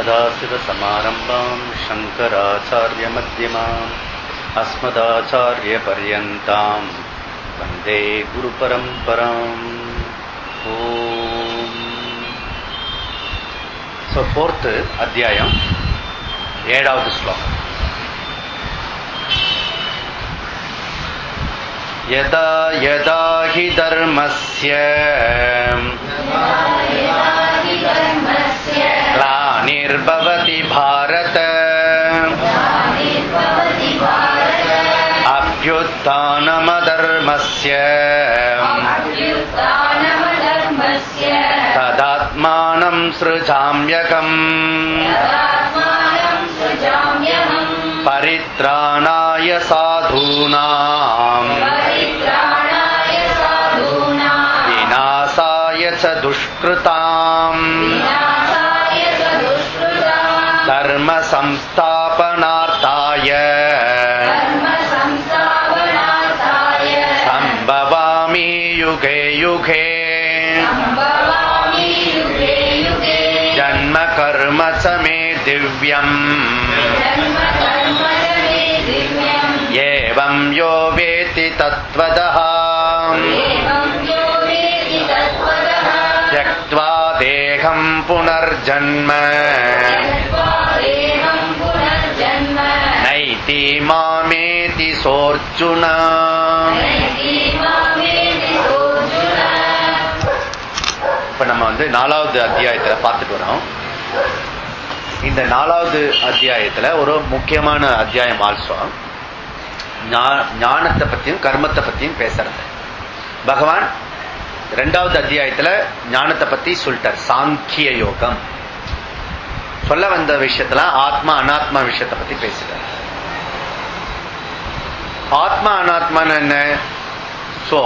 சதாசிவசமாரம்பாம் சங்கராச்சார்யமத்யமாம் அஸ்மதாச்சார்யபர்யந்தாம் வந்தே குருபரம்பராம். ஓம். So 4th அத்தியாயம் 7வது ஸ்லோகம். யதா யதா ஹி தர்மஸ்ய ग्लानिर्भवति भारत अभ्युत्थानमधर्मस्य तदात्मानं सृजाम्यहम् परित्राणाय साधूनां विनाशाय च दुष्कृताम् धर्म संस्थापनार्थाय संभवामि युगे युगे जन्म कर्म च मे दिव्यम् एवं यो वेत्ति तत्त्वतः त्यक्त्वा देहं पुनर्जन्म नैति मामेति सोऽर्जुन. இப்ப நம்ம 4வது அத்தியாயத்துல பார்த்துட்டு வரோம். இந்த 4வது அத்தியாயத்துல ஒரு முக்கியமான அத்தியாயம் ஆல்சோ. ஞானத்தை பத்தியும் கர்மத்தை பத்தியும் பேசுறது. பகவான் 2வது அத்தியாயத்துல ஞானத்தை பத்தி சொல்லிட்டார். சாங்கிய யோகம் சொல்ல வந்த விஷயத்துல ஆத்மா அனாத்மா விஷயத்தை பத்தி பேசுறார். ஆத்மா அனாத்மான்னு என்ன? சோ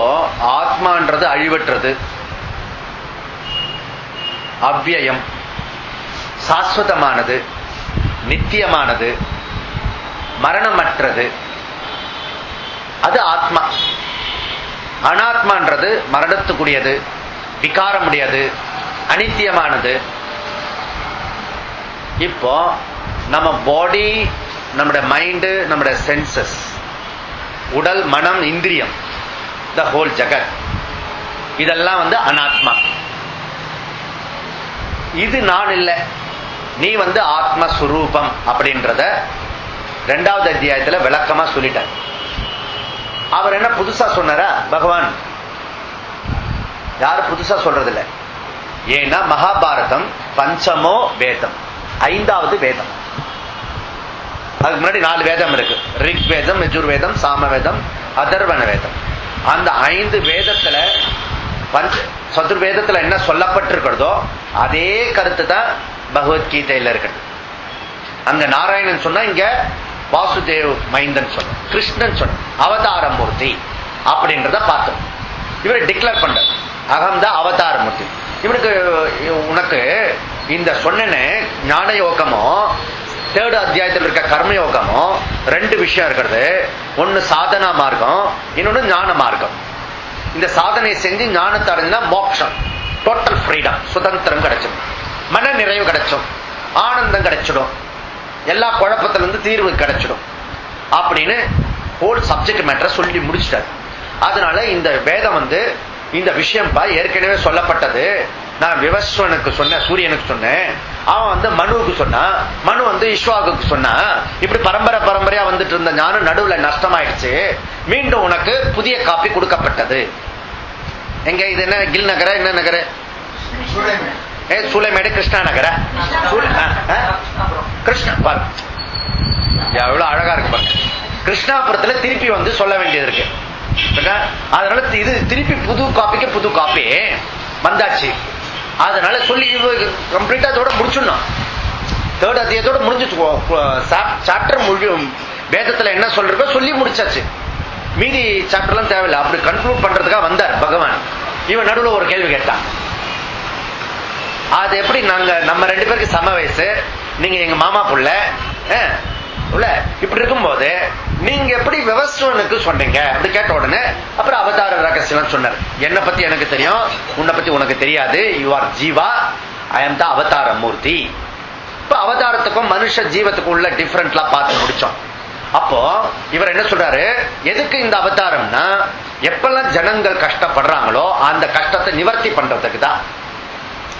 ஆத்மான்றது அழிவற்றது, அவ்யயம், சாஸ்வதமானது, நித்தியமானது, மரணமற்றது. அது ஆத்மா. அனாத்மான்றது மரணத்துக்குரியது, விகாரம் முடியாது, அனித்தியமானது. இப்போ நம்ம பாடி, நம்முடைய மைண்டு, நம்முடைய சென்சஸ், உடல், மனம், இந்திரியம், த ஹோல் ஜகத், இதெல்லாம் அனாத்மா. இது நான் இல்லை, நீ ஆத்மஸ்வரூபம் அப்படின்றத 2வது அத்தியாயத்துல விளக்கமா சொல்லிட்டார். அவர் என்ன புதுசா சொன்னாரா? பகவான் யாரு புதுசா சொல்றதில்ல. ஏன்னா மகாபாரதம் பஞ்சமோ வேதம், 5வது வேதம். அதுக்கு முன்னாடி 4 வேதம் இருக்கு. ரிக் வேதம், யஜுர்வேதம், சாமவேதம், அதர்வண வேதம். அந்த 5 வேதத்துல சதுர்வேதத்துல என்ன சொல்லப்பட்டிருக்கிறதோ அதே கருத்து தான் பகவத்கீதையில இருக்கிறது. அங்க நாராயணன் சொன்னா, இங்க வாசுதேவ் மைந்தன் சொன்ன, கிருஷ்ணன் சொன்ன, அவதார மூர்த்தி அப்படின்றத பார்த்தோம். இவரை டிக்ளேர் பண்ற அகம்தான் அவதார மூர்த்தி. இவனுக்கு உனக்கு இந்த சொன்ன ஞான யோகமோ 3rd அத்தியாயத்தில் இருக்க கர்மயோகமோ 2 விஷயம் இருக்கிறது. ஒன்னு சாதனா மார்க்கம், இன்னொன்னு ஞான மார்க்கம். இந்த சாதனையை செஞ்சு ஞானத்தை அடைஞ்சா மோட்சம், டோட்டல் ஃப்ரீடம், சுதந்திரம் கிடைச்சிடும், மன நிறைவு கிடைச்சிடும், ஆனந்தம் கிடைச்சிடும், எல்லா குழப்பத்திலிருந்து தீர்வு கிடைச்சிடும் அப்படின்னு ஹோல் சப்ஜெக்ட் மேட்டரை சொல்லி முடிச்சிட்டாரு. அதனால இந்த வேதம் இந்த விஷயம் ஏற்கனவே சொல்லப்பட்டது. நான் விவஸ்வனுக்கு சொன்ன, சூரியனுக்கு சொன்னேன், அவன் மனுவுக்கு சொன்னான், மனு இஸ்வாவுக்கு சொன்னா, இப்படி பரம்பரையா வந்துட்டு இருந்த ஞானம் நடுவுல நஷ்டமாயிடுச்சு. மீண்டும் உனக்கு புதிய காப்பி கொடுக்கப்பட்டது. எங்க இது என்ன கில் நகர, என்ன நகர? சூளைமேடு, கிருஷ்ணா நகர, கிருஷ்ணா பாரு எவ்வளவு அழகா இருக்கு பாருங்க. கிருஷ்ணாபுரத்துல திருப்பி சொல்ல வேண்டியது இருக்கு. அதனால இது திருப்பி புது காப்பிக்கு புது காப்பி வந்தாச்சு. அதனால சொல்லி கம்ப்ளீட்டா அதோட முடிச்சிடணும். 3rd அத்தியாயத்தோட முடிஞ்சிச்சு. சாப்டர் வேதத்துல என்ன சொல்றதோ சொல்லி முடிச்சாச்சு. மீதி சாப்டர்லாம் தேவையில்லை. அப்படி கன்க்ளூட் பண்றதுக்காக வந்தார் பகவான். இவன் நடுவில் ஒரு கேள்வி கேட்டான். அது எப்படி? நம்ம 2 பேருக்கு சம வயசு, நீங்க எங்க மாமா புள்ள, இப்படி இருக்கும்போது நீங்க எப்படி விவஸ்வனுக்கு சொன்னீங்க அப்படி கேட்ட உடனே அப்புறம் அவதார ரகசியம் சொன்னார். என்னை பத்தி எனக்கு தெரியும், உன்னை பத்தி உனக்கு தெரியாது. You are Jeeva, I am the அவதார மூர்த்தி. இப்ப அவதாரத்துக்கும் மனுஷ ஜீவத்துக்கும் உள்ள டிஃபரெண்ட்லாம் பார்த்து முடிச்சோம். அப்போ இவர் என்ன சொல்றாரு, எதுக்கு இந்த அவதாரம்னா எப்பெல்லாம் ஜனங்கள் கஷ்டப்படுறாங்களோ அந்த கஷ்டத்தை நிவர்த்தி பண்றதுக்கு தான்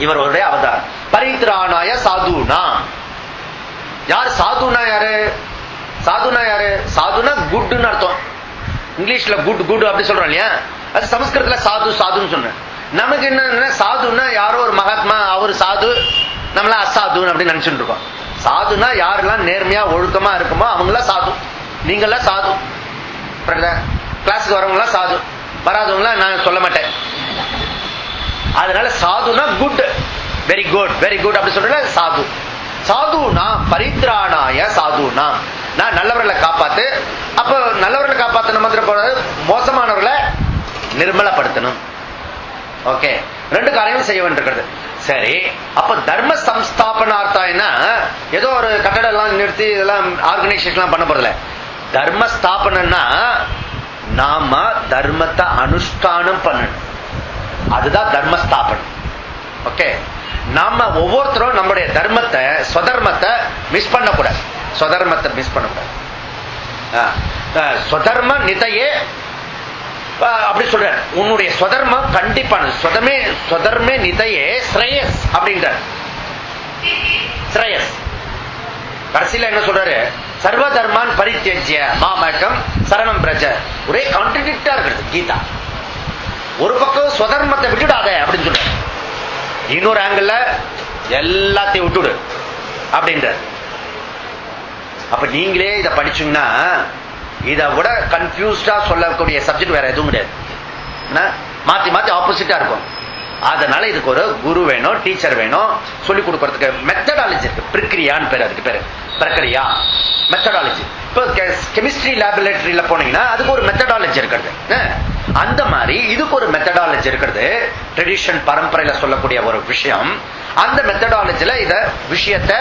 இவருடைய அவதாரம். பரித்ராணாய சாதுனா. யார் சாதுனா? யாரு சாதுனா? யாரு சாதுனா? குட்னு அர்த்தம். இங்கிலீஷ்ல குட் குட் அப்படி சொல்றோம் இல்லையா, அது சமஸ்கிருதத்துல சாது சாதுன்னு சொன்னேன். நமக்கு என்ன சாதுன்னா யாரோ ஒரு மகாத்மா அவர் சாது, நம்மள அசாதுன்னு அப்படின்னு நினைச்சுட்டு இருக்கோம். சாதுனா யாரெல்லாம் நேர்மையா ஒழுக்கமா இருக்குமோ அவங்களாம் சாது. நீங்கெல்லாம் சாது. கிளாஸுக்கு வரவங்க எல்லாம் சாது, வராதவங்களாம் நான் சொல்ல மாட்டேன். அதனால சாதுனா good, very good very good அப்படி சொல்ற சாது. சாதுனா பரித்ராணாய சாதுனா, நான் நல்லவர்களை காப்பாத்து. அப்ப நல்லவர்களை காப்பாத்தன மாத்திரம் போறது, மோசமானவர்களை நிர்மலப்படுத்தணும். ஓகே, ரெண்டு காரியமும் செய்ய வேண்டியிருக்கிறது. சரி, அப்ப தர்ம சம்ஸ்தாபனார்த்தம்னா ஏதோ ஒரு கட்டடம் எல்லாம் நிறுத்தி இதெல்லாம் ஆர்கனைசேஷன் பண்ண போறதில்ல. தர்ம ஸ்தாபனா நாம தர்மத்தை அனுஷ்டானம் பண்ணணும், அதுதான் தர்மஸ்தாபனம். ஓகே, நாம ஒவ்வொருத்தரும் நம்முடைய தர்மத்தை ஸ்வதர்மத்தை மிஸ் பண்ணக்கூடாது. ஸ்வதர்மத்தை மிஸ் பண்ணக்கூடாது. ஸ்வதர்ம நிதையே அப்படி சொல்ற, உன்னுடைய ஸ்வதர்மம் கண்டிப்பான ஸ்வதர்மே நிதையே ஸ்ரேயஸ் அப்படின்ற ஸ்ரேயஸ். கடைசியில என்ன சொல்றாரு, சர்வ தர்மான் பரித்யஜ்ய மாமேகம் சரணம் பிரஜ. ஒரே கான்ட்ரடிக்டா இருக்கிறது கீதா. ஒரு பக்கம் ஸ்வதர்மத்தை விட்டுடாத அப்படின்னு சொல்ற, இன்னொரு ஆங்கிள் எல்லாத்தையும் விட்டுடு அப்படின்ற. அப்ப நீங்களே இதை படிச்சீங்கன்னா இதை விட கன்ஃபியூஸ்டா சொல்லக்கூடிய சப்ஜெக்ட் வேற எதுவும் கிடையாது. மாத்தி மாத்தி ஆப்போசிட்டா இருக்கும். அதனால இதுக்கு ஒரு குரு வேணும், டீச்சர் வேணும், சொல்லிக் கொடுக்கறதுக்கு மெத்தடாலஜி இருக்கு. பிரக்ரியான்னு பேரு, அதுக்கு பேரு பிரக்ரியா மெத்தடாலஜி. இப்போ கெமிஸ்ட்ரி லேபரேட்டரியில போனீங்கன்னா அதுக்கு ஒரு மெத்தடாலஜி இருக்கிறது. அந்த மாதிரி இதுக்கு ஒரு மெத்தடாலஜி இருக்கிறது. ட்ரெடிஷன் பரம்பரையில சொல்லக்கூடிய ஒரு விஷயம். அந்த மெத்தடாலஜில இத விஷயத்தை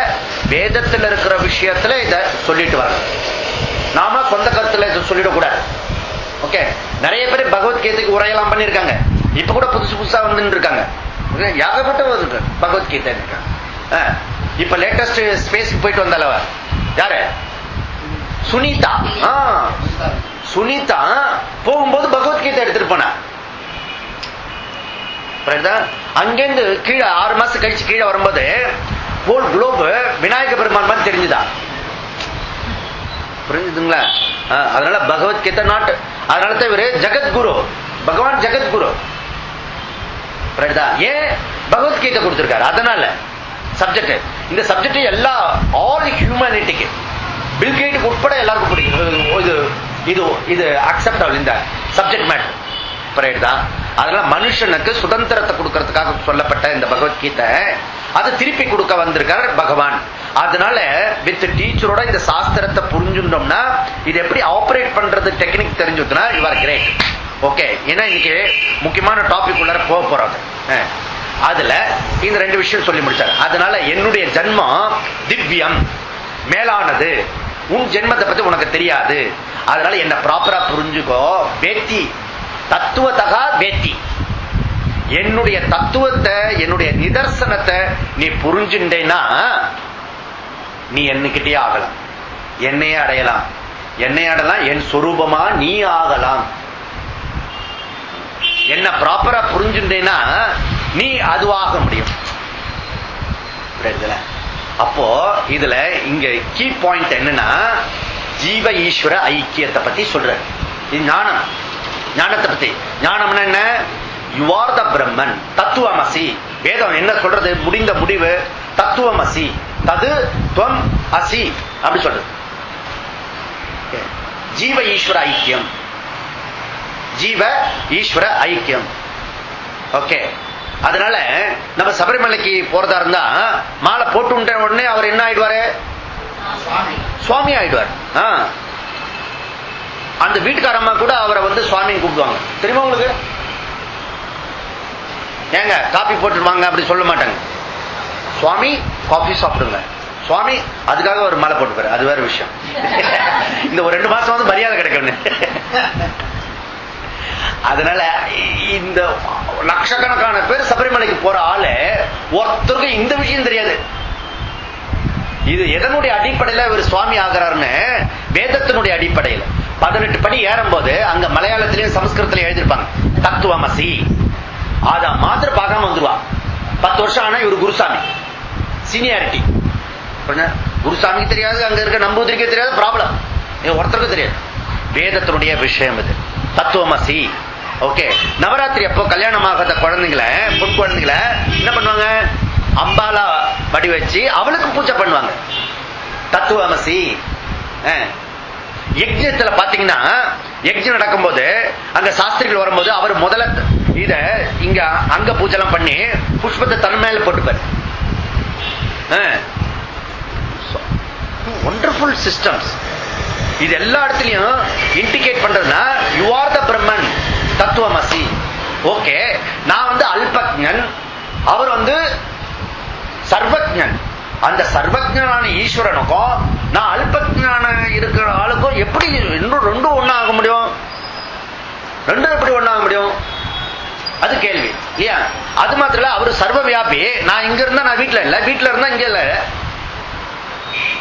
வேதத்தில் இருக்கிற விஷயத்துல இத சொல்லிட்டு வர, நாம சொந்த கருத்துல இதை சொல்லிடக்கூடாது. ஓகே, நிறைய பேர் பகவத்கீதைக்கு உரையெல்லாம் பண்ணிருக்காங்க. இப்ப கூட புதுசு புதுசா வந்து இருக்காங்க, ஏகப்பட்ட பகவத்கீதை. இப்ப லேட்டஸ்ட் ஸ்பேஸ்க்கு போயிட்டு வந்தால யாரு, சுனிதா. சுனிதா போகும்போது பகவத்கீதை எடுத்துட்டு போன. அங்கிருந்து கீழே 6 மாசம் கழிச்சு கீழே வரும்போது ஹோல் குளோப் விநாயக பெருமான் மாதிரி தெரிஞ்சுதா? புரிஞ்சுதுங்களா? அதனால பகவத்கீதை நாட்டு, அதனால இவரு ஜெகத்குரு, பகவான் ஜெகத்குரு. ஏன் பகவத்கீதை கொடுத்திருக்காரு? அதனால சப்ஜெக்ட், இந்த சப்ஜெக்ட் எல்லா ஆல் ஹியூமனிட்டிக்கு, பில்கேட்டுக்கு உட்பட எல்லாருக்கும் பிடிக்கும். இது அக்செப்டபிள் இந்த சப்ஜெக்ட் மேட்டர். அதனால மனுஷனுக்கு சுதந்திரத்தை கொடுக்கறதுக்காக சொல்லப்பட்ட இந்த பகவத்கீதை அதை திருப்பி கொடுக்க வந்திருக்கார் பகவான். அதனால வித் டீச்சரோட இந்த சாஸ்திரத்தை புரிஞ்சுட்டோம்னா இது எப்படி ஆபரேட் பண்றது டெக்னிக் தெரிஞ்சுதுன்னா யூ ஆர் கிரேட். ஓகே, ஏன்னா இன்னைக்கு முக்கியமான டாபிக் உள்ளார போக போறாங்க. அதுல இந்த 2 விஷயம் சொல்லி முடிச்சாரு. அதனால என்னுடைய ஜென்மம் திவ்யம், மேலானது. உன் ஜென்மத்தை பத்தி உனக்கு தெரியாது, அதனால என்ன ப்ராப்பரா புரிஞ்சுக்கோ. வேத்தி தத்துவத்தகா வேத்தி, என்னுடைய தத்துவத்தை என்னுடைய நிதர்சனத்தை நீ புரிஞ்சுட்டேன்னா நீ என்னகிட்டே ஆகலாம், என்னையே அடையலாம். என்னை அடையலாம், என் சொரூபமா நீ ஆகலாம். என்ன ப்ராப்பரா புரிஞ்சுட்டேன்னா நீ அதுவாக முடியும். அப்போ இதுல இங்க கீ பாயிண்ட் என்னன்னா ஜீவ ஈஸ்வர ஐக்கியத்தை பத்தி சொல்ற. இது ஞானம், ஞானத்தை பத்தி. ஞானம்னா என்ன? யூ ஆர் த பிரம்மன், தத்துவமசி. வேதம் என்ன சொல்றது? முடிந்த முடிவு தத்துவமசி, தது துவம் அசி அப்படி சொல்றது. ஜீவ ஈஸ்வர ஐக்கியம், ஜீவ ஈஸ்வர ஐக்கியம். ஓகே, அதனால நம்ம சபரிமலைக்கு போறதா இருந்தா மாலை போட்டு உடனே அவர் என்ன ஆயிடுவாரு? சுவாமி ஆயிடுவார். அந்த வீட்டுக்காரம்மா கூட அவரை வந்து சுவாமின்னு கூப்பிடுவாங்க. தெரியுமா உங்களுக்கு? ஏங்க காபி போட்டுருவாங்க அப்படி சொல்ல மாட்டாங்க. சுவாமி காபி சாப்பிடுங்க, சுவாமி அதுக்காக ஒரு மாலை போட்டுப்பாரு, அது வேற விஷயம். இந்த ஒரு 2 மாசம் வந்து மரியாதை கிடைக்கணும். அதனால இந்த லட்சக்கணக்கான பேர் சபரிமலைக்கு போற ஆளு ஒருத்தருக்கு இந்த விஷயம் தெரியாது. இது எதனுடைய அடிப்படையில ஒரு சுவாமி ஆகிறாருன்னு வேதத்தினுடைய அடிப்படையில் 18 படி ஏறும்போது அங்க மலையாளத்திலையும் சமஸ்கிருதத்திலையும் எழுதிருப்பாங்க தத்துவமசி. அத மாத்திரம் பார்க்காம வந்துருவா. 10 வருஷம் ஆனா இவரு குருசாமி சீனியாரிட்டி. குருசாமிக்கு தெரியாது, அங்க இருக்க நம்பூதிரிக்கே தெரியாது, ப்ராப்ளம் ஒருத்தருக்கு தெரியாது. வேதத்தினுடைய விஷயம் இது தத்துவமசி. ஓகே, நவராத்திரி அப்போ கல்யாணம் ஆகாத குழந்தைங்களை, பொன் குழந்தைங்களை என்ன பண்ணுவாங்க, அம்பாலா வடி வச்சு அவளுக்கு பூஜை பண்ணுவாங்க. தத்துவமசி. யஜ்ஞத்துல பாத்தீங்கன்னா யஜ்ஞம் நடக்கும்போது அங்க சாஸ்திரிகள் வரும்போது அவர் முதல்ல இத இங்க அங்க பூஜை எல்லாம் பண்ணி புஷ்பத்தை தன் மேல போட்டுப்பார். Wonderful systems. இது எல்லா இடத்துலயும் இண்டிகேட் பண்றதுன்னா யூ ஆர் த பிரம்மன், தத்துவமசி. ஓகே, நான் அல்பஜ்ஞன், அவர் சர்வஜ்ஞன். அந்த சர்வஜ்ஞனான ஈஸ்வரனுக்கும் நான் அல்பஜ்ஞான இருக்கிற ஆளுக்கும் எப்படி ரெண்டும் ஒண்ணா ஆக முடியும்? ரெண்டும் எப்படி ஒண்ணா ஆக முடியும்? அது கேள்வி இல்லையா? அது மாத்திர அவரு சர்வ வியாபி. நான் இங்க இருந்தா நான் வீட்டுல இல்ல, வீட்டுல இருந்தா இங்க இல்ல.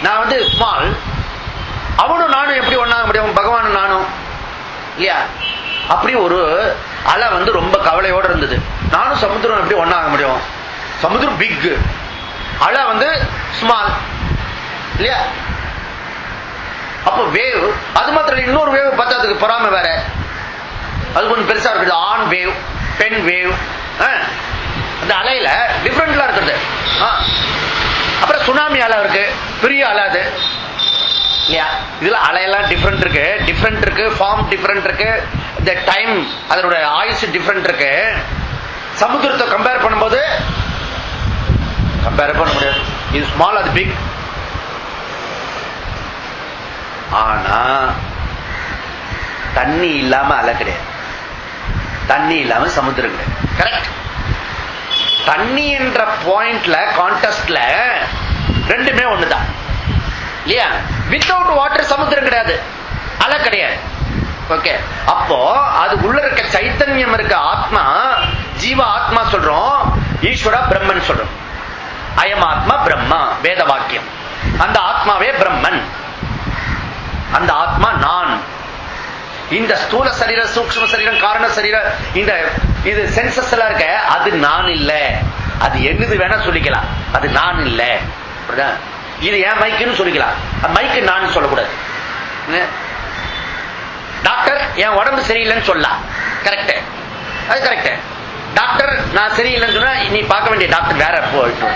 நான் ஸ்மால், அவனும் நானும் எப்படி ஒண்ணாக முடியும்? பகவானும் நானும் இல்லையா? அப்படி ஒரு அலை ரொம்ப கவலையோடு இருந்தது. நானும் சமுத்திரம் எப்படி ஒண்ணாக முடியும்? சமுத்திரம் பிக், அலை ஸ்மால் இல்லையா? அப்போ வேவ், அது மாத்திரம் இன்னொரு வேவ் பார்த்ததுக்கு பொறாம வேற, அது கொஞ்சம் பெருசா இருக்குது. ஆன் வேவ், பென் வேவ், அந்த அலையில டிஃபரெண்ட்லாம் இருக்குது. அப்புறம் சுனாமி அலை இருக்கு, பெரிய அலை அது இல்லையா? இதுல அலையெல்லாம் டிஃபரெண்ட் இருக்கு, டிஃபரெண்ட் இருக்கு, ஃபார்ம் டிஃபரெண்ட் இருக்கு, இந்த டைம் அதனோட ஆயுசு டிஃபரெண்ட் இருக்கு. சமுத்திரத்தை கம்பேர் பண்ணும்போது கம்பேர் பண்ண முடியாது. இது ஸ்மால், அது பிக். ஆனா தண்ணி இல்லாம அலை கிடையாது, தண்ணி இல்லாம சமுத்திரம் கிடையாது. கரெக்ட். தண்ணி என்ற பாயிண்ட்ல கான்டெஸ்ட்ல ரெண்டுமே ஒண்ணுதான் இல்லையா? வித்தவுட் வாட்டர் சமுத்திரம் கிடையாது, அலை கிடையாது. ஓகே, அப்போ அது உள்ள இருக்க சைத்தன்யம் இருக்க ஆத்மா, ஜீவ ஆத்மா சொல்றோம், ஈஸ்வரா பிரம்மன் சொல்றோம். அயம் ஆத்மா பிரம்மா, வேத வாக்கியம். அந்த ஆத்மாவே பிரம்மன், அந்த ஆத்மா நான். இந்த ஸ்தூல சரீரம், சூக்ஷ்ம சரீரம், காரண சரீரம், இந்த இது சென்சஸ் எல்லாம் இருக்க, அது நான் இல்ல. அது என்னது வேணா சொல்லிக்கலாம், அது நான் இல்ல. இது ஏன் மைக்குன்னு சொல்லிக்கலாம், மைக்கு நான் சொல்லக்கூடாது. டாக்டர் என் உடம்பு சரியில்லைன்னு சொல்லலாம், கரெக்ட், அது கரெக்ட். டாக்டர் நான் சரியில்லைன்னு சொன்னா நீ பார்க்க வேண்டிய டாக்டர் வேற போயிட்டு.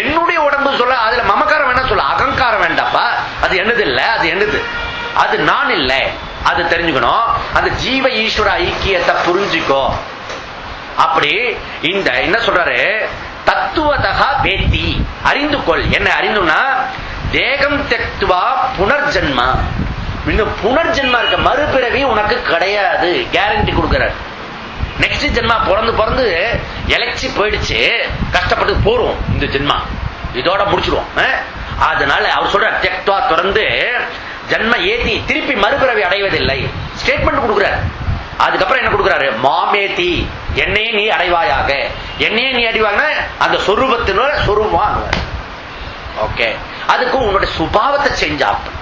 என்னுடைய உடம்பு சொல்ல, அதுல மமக்காரம் வேணா சொல்ல, அகங்காரம் வேண்டாப்பா. அது என்னது இல்ல, அது என்னது, அது நான் இல்ல. அது தெரிஞ்சுக்கணும். அந்த ஜீவ ஈஸ்வர ஐக்கியத்தை புரிஞ்சுக்கோ. அப்படி இந்த என்ன சொல்றாரு, தத்துவதா வேத்தி, அறிந்து கொள். என்ன அறிந்துனா, தேகம் தெக்துவா புனர்ஜன்மா. இன்னும் புனர்ஜென்மா இருக்க, மறுபிறவி உனக்கு கிடையாது, கேரண்டி கொடுக்கிறார். நெக்ஸ்ட் ஜென்மா பிறந்து பிறந்து எலக்ட்சி போயிடுச்சு, கஷ்டப்பட்டு போறோம், இந்த ஜென்மா இதோட முடிச்சிடுவோம். அதனால அவர் சொல்ற தெக்துவா, திறந்து ஜென்ம ஏத்தி, திருப்பி மறுபிறவி அடைவதில்லை ஸ்டேட்மெண்ட் கொடுக்கிறார். அதுக்கப்புறம் என்ன கொடுக்கிறாரு, மாமேதி, என்னையே நீ அடைவாயாக. என்னையே நீ அடைவாங்க, அந்த சொரூபத்தினோட சொரூபம். ஓகே, அதுக்கு உன்னுடைய சுபாவத்தை சேஞ்ச் ஆகும்.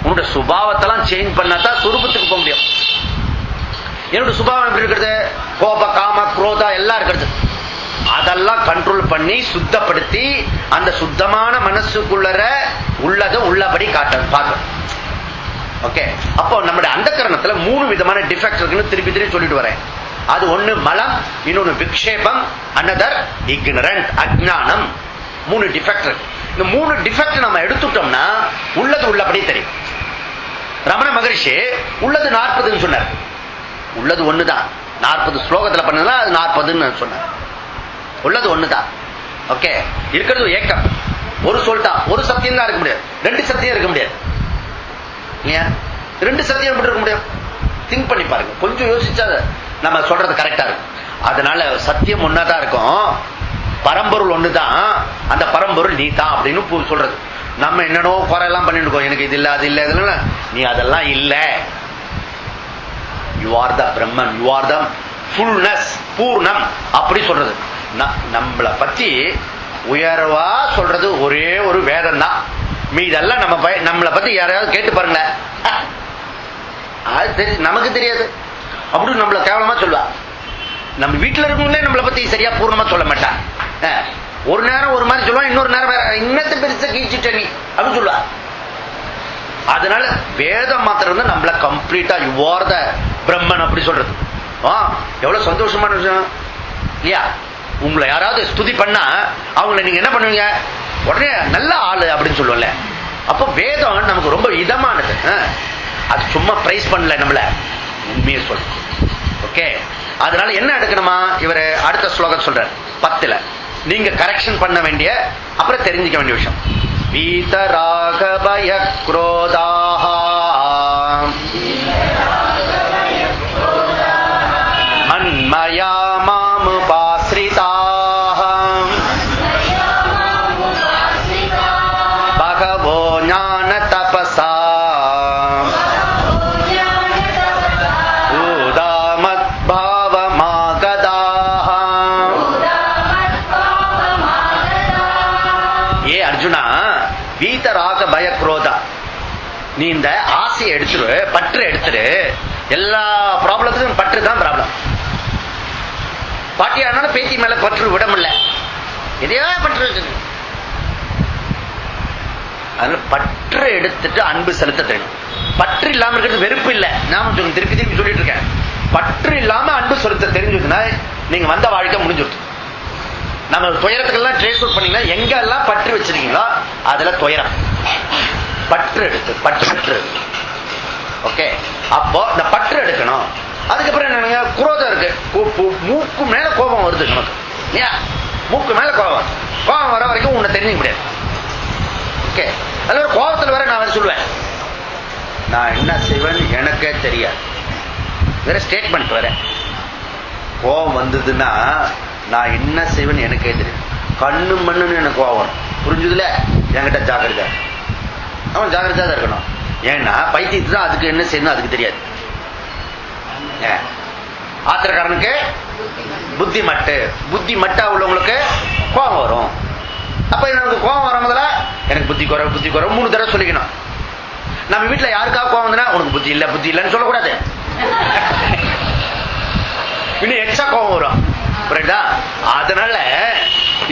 உன்னுடைய சுபாவத்தெல்லாம் சேஞ்ச் பண்ணாதான் சொரூபத்துக்கு போக முடியும். என்னுடைய சுபாவம் எப்படி இருக்கிறது, கோப காம குரோதா எல்லாம் இருக்கிறது. அதெல்லாம் கண்ட்ரோல் பண்ணி சுத்தப்படுத்தி அந்த சுத்தமான மனசுக்குள்ள உள்ளதை உள்ளபடி பார்க்கணும். ஓகே, அப்போ நம்முடைய அந்தக்கரணத்துல 3 விதமான டிஃபெக்ட் இருக்குன்னு திருப்பி திருப்பி சொல்லிட்டு வரேன். அது ஒண்ணு மலம், இன்னொன்னு விக்ஷேபம், அனதர் இக்னரண்ட், அஜ்ஞானம். 3 டிஃபெக்ட் இருக்கு. இந்த 3 டிஃபெக்ட் நம்ம எடுத்துட்டோம்னா உள்ளது உள்ளபடி தெரியும். ரமண மகரிஷி உள்ளது 40ன்னு சொன்னார். உள்ளது ஒண்ணுதான், 40 ஸ்லோகத்துல பண்ணதுனா அது 40ன்னு சொன்னார். உள்ளது ஒண்ணுதான். ஓகே, இருக்கிறது ஏக்கம், ஒரு சொல் தான், ஒரு சத்தியம் தான் இருக்க முடியாது, 2 சத்தியம் இருக்க முடியாது. 2 சத்தியம் எப்படி இருக்க முடியும்? திங்க் பண்ணி பாருங்க, கொஞ்சம் யோசிச்சா நம்ம சொல்றது கரெக்டா இருக்கும். அதனால சத்தியம் ஒன்னாதான் இருக்கும், பரம்பொருள் ஒண்ணுதான், அந்த பரம்பொருள் நீ தான் அப்படின்னு சொல்றது. நம்ம என்னன்னோ குறையெல்லாம் பண்ணிட்டு இருக்கோம், எனக்கு இது இல்ல அது இல்ல இதெல்லாம். நீ அதெல்லாம் இல்ல, you are the Brahman, you are the fullness, பூர்ணம் அப்படி சொல்றது. நம்மளை பத்தி உயர்வா சொல்றது ஒரே ஒரு வேதம் தான். மீதெல்லாம் நம்மளை பத்தி யாரையாவது கேட்டு பாருங்களேன், அது நமக்கு தெரியாது அப்படின்னு நம்மள கேவலமா சொல்லுவா. நம்ம வீட்டுல இருக்கவங்களே நம்மளை பத்தி சரியா பூர்ணமா சொல்ல மாட்டான். ஒரு நேரம் ஒரு மாதிரி சொல்லுவான், இன்னொரு நேரம் வேற இன்னத்தை பெருசா கீழ்ச்சிட்ட நீ அப்படின்னு சொல்லுவா. அதனால வேதம் மாத்திரம் வந்து நம்மள கம்ப்ளீட்டா யுவார் த பிரம்மன் அப்படி சொல்றது. எவ்வளவு சந்தோஷமான விஷயம் இல்லையா? உங்களை யாராவது ஸ்துதி பண்ணா அவங்களை நீங்க என்ன பண்ணுவீங்க? உடனே நல்ல ஆளு அப்படின்னு சொல்லுவோம்ல. அப்போ வேதம் நமக்கு ரொம்ப இதமானது. அது சும்மா பிரைஸ் பண்ணல, நம்மள உண்மையை சொல்ல. ஓகே, அதனால என்ன எடுக்கணுமா? இவர் அடுத்த ஸ்லோகம் சொல்றார் 10ல். நீங்க கரெக்ஷன் பண்ண வேண்டிய அப்புறம் தெரிஞ்சுக்க வேண்டிய விஷயம். வீதராக பய க்ரோதாஹ மன்மயா மாமுபாஸ்ரிதாஹ பகவோ ஞான தபசா ஊதாமத் பாவமாகதாஹ. ஏ அர்ஜுனா, வீதராக பய குரோதா, நீ இந்த ஆசையை எடுத்துரு, பற்று எடுத்துரு. எல்லா ப்ராப்ளத்துக்கும் பற்று தான் ப்ராப்ளம். பாட்டியானாலும் பேத்தி மேல பற்று விட முடியல, எதையோ பற்று. அதனால பற்று எடுத்துட்டு அன்பு செலுத்த தெரியும். பற்று இல்லாம இருக்கிறது வெறுப்பு இல்லை. நாம திருப்பி திருப்பி சொல்லிட்டு இருக்கேன். பற்று இல்லாம அன்பு செலுத்த தெரிஞ்சுதுன்னா நீங்க வந்த வாழ்க்கை முடிஞ்சுட்டு. நம்ம துயரத்துக்கெல்லாம் ட்ரேஸ் அவுட் பண்ணீங்கன்னா எங்க எல்லாம் பற்று வச்சிருக்கீங்களோ அதுல துயரம். பற்று எடுத்து பற்று. ஓகே, அப்போ இந்த பற்று எடுக்கணும். அதுக்கப்புறம் என்ன, குரோதம் இருக்கு, மூக்கு மேல கோபம் வருது நமக்கு. ஏன் மூக்கு மேல கோபம் வர வரைக்கும் உன்னை தெரிஞ்சுக்க முடியாது. ஓகே, அது ஒரு கோபத்துல வர நான் சொல்லுவேன், நான் என்ன செய்வேன் எனக்கே தெரியாது. வேற ஸ்டேட்மெண்ட் வர கோபம் வந்ததுன்னா நான் என்ன செய்வேன் எனக்கே தெரியும். கண்ணு மண்ணுன்னு எனக்கு கோபம் வரும். புரிஞ்சுதுல? என்கிட்ட ஜாக்கிரதா. அவன் ஜாக்கிரதா தான் இருக்கணும். ஏன்னா பைத்தியத்து தான் அதுக்கு என்ன செய்யணும் அதுக்கு தெரியாது. ஆத்திரக்காரனுக்கு புத்தி மட்டு, புத்தி மட்டா உள்ளவங்களுக்கு கோபம் வரும். அப்ப எனக்கு கோபம் வர முதல்ல எனக்கு புத்தி குறை 3 தடவை சொல்லிக்கணும். நம்ம வீட்டுல யாருக்காக கோபம் வந்தா உனக்கு புத்தி இல்லைன்னு சொல்லக்கூடாது. இன்னும் எக்ஸ்ட்ரா கோபம் வரும். புரியுதா? அதனால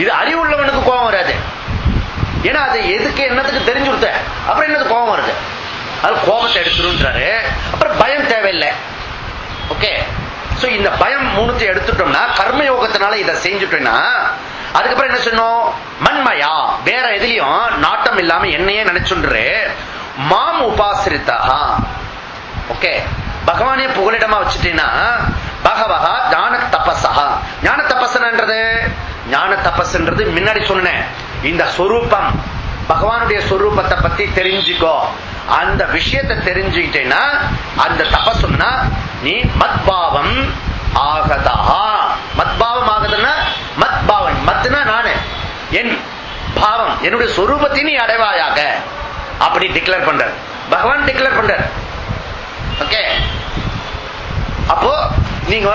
இது அறிவுள்ளவனுக்கு கோபம் வராது. ஏன்னா அது எதுக்கு என்னத்துக்கு தெரிஞ்சு கொடுத்த அப்புறம் என்னது கோபம் வருது. அது கோபத்தை எடுத்துருன்றாரு. அப்புறம் பயம் தேவையில்லை. ஓகே, சோ இந்த பயம் 3 எடுத்துட்டோம்னா கர்மயோகத்தினால இதை செஞ்சுட்டோம்னா அதுக்கப்புறம் என்ன சொன்னோம்? மண்மயா, வேற எதுலயும் நாட்டம் இல்லாம என்னையே நினைச்சுன்று மாம் உபாசிரிதா. ஓகே, பகவானே புகலிடமா வச்சுட்டீங்கன்னா பகவஹ ஞான தபஸா. ஞான தபஸ்ன்றது, ஞான தபஸ்ன்றது முன்னாடி சொன்னேன். இந்த சொரூபம் பகவானுடைய சொரூபத்தை பத்தி தெரிஞ்சுக்கோ. அந்த விஷயத்தை தெரிஞ்சுக்கிட்டேன்னா அந்த தபஸ்னா நீ மத்பாவம் ஆகதா. மத்பாவம் ஆகுதுன்னா மத்பாவன், மத்னா நானு, என் பாவம் என்னுடைய சொரூபத்தை நீ அடைவாயாக அப்படி டிக்ளேர் பண்ற. பகவான் டிக்ளேர் பண்ற. ஓகே, அப்போ நீங்க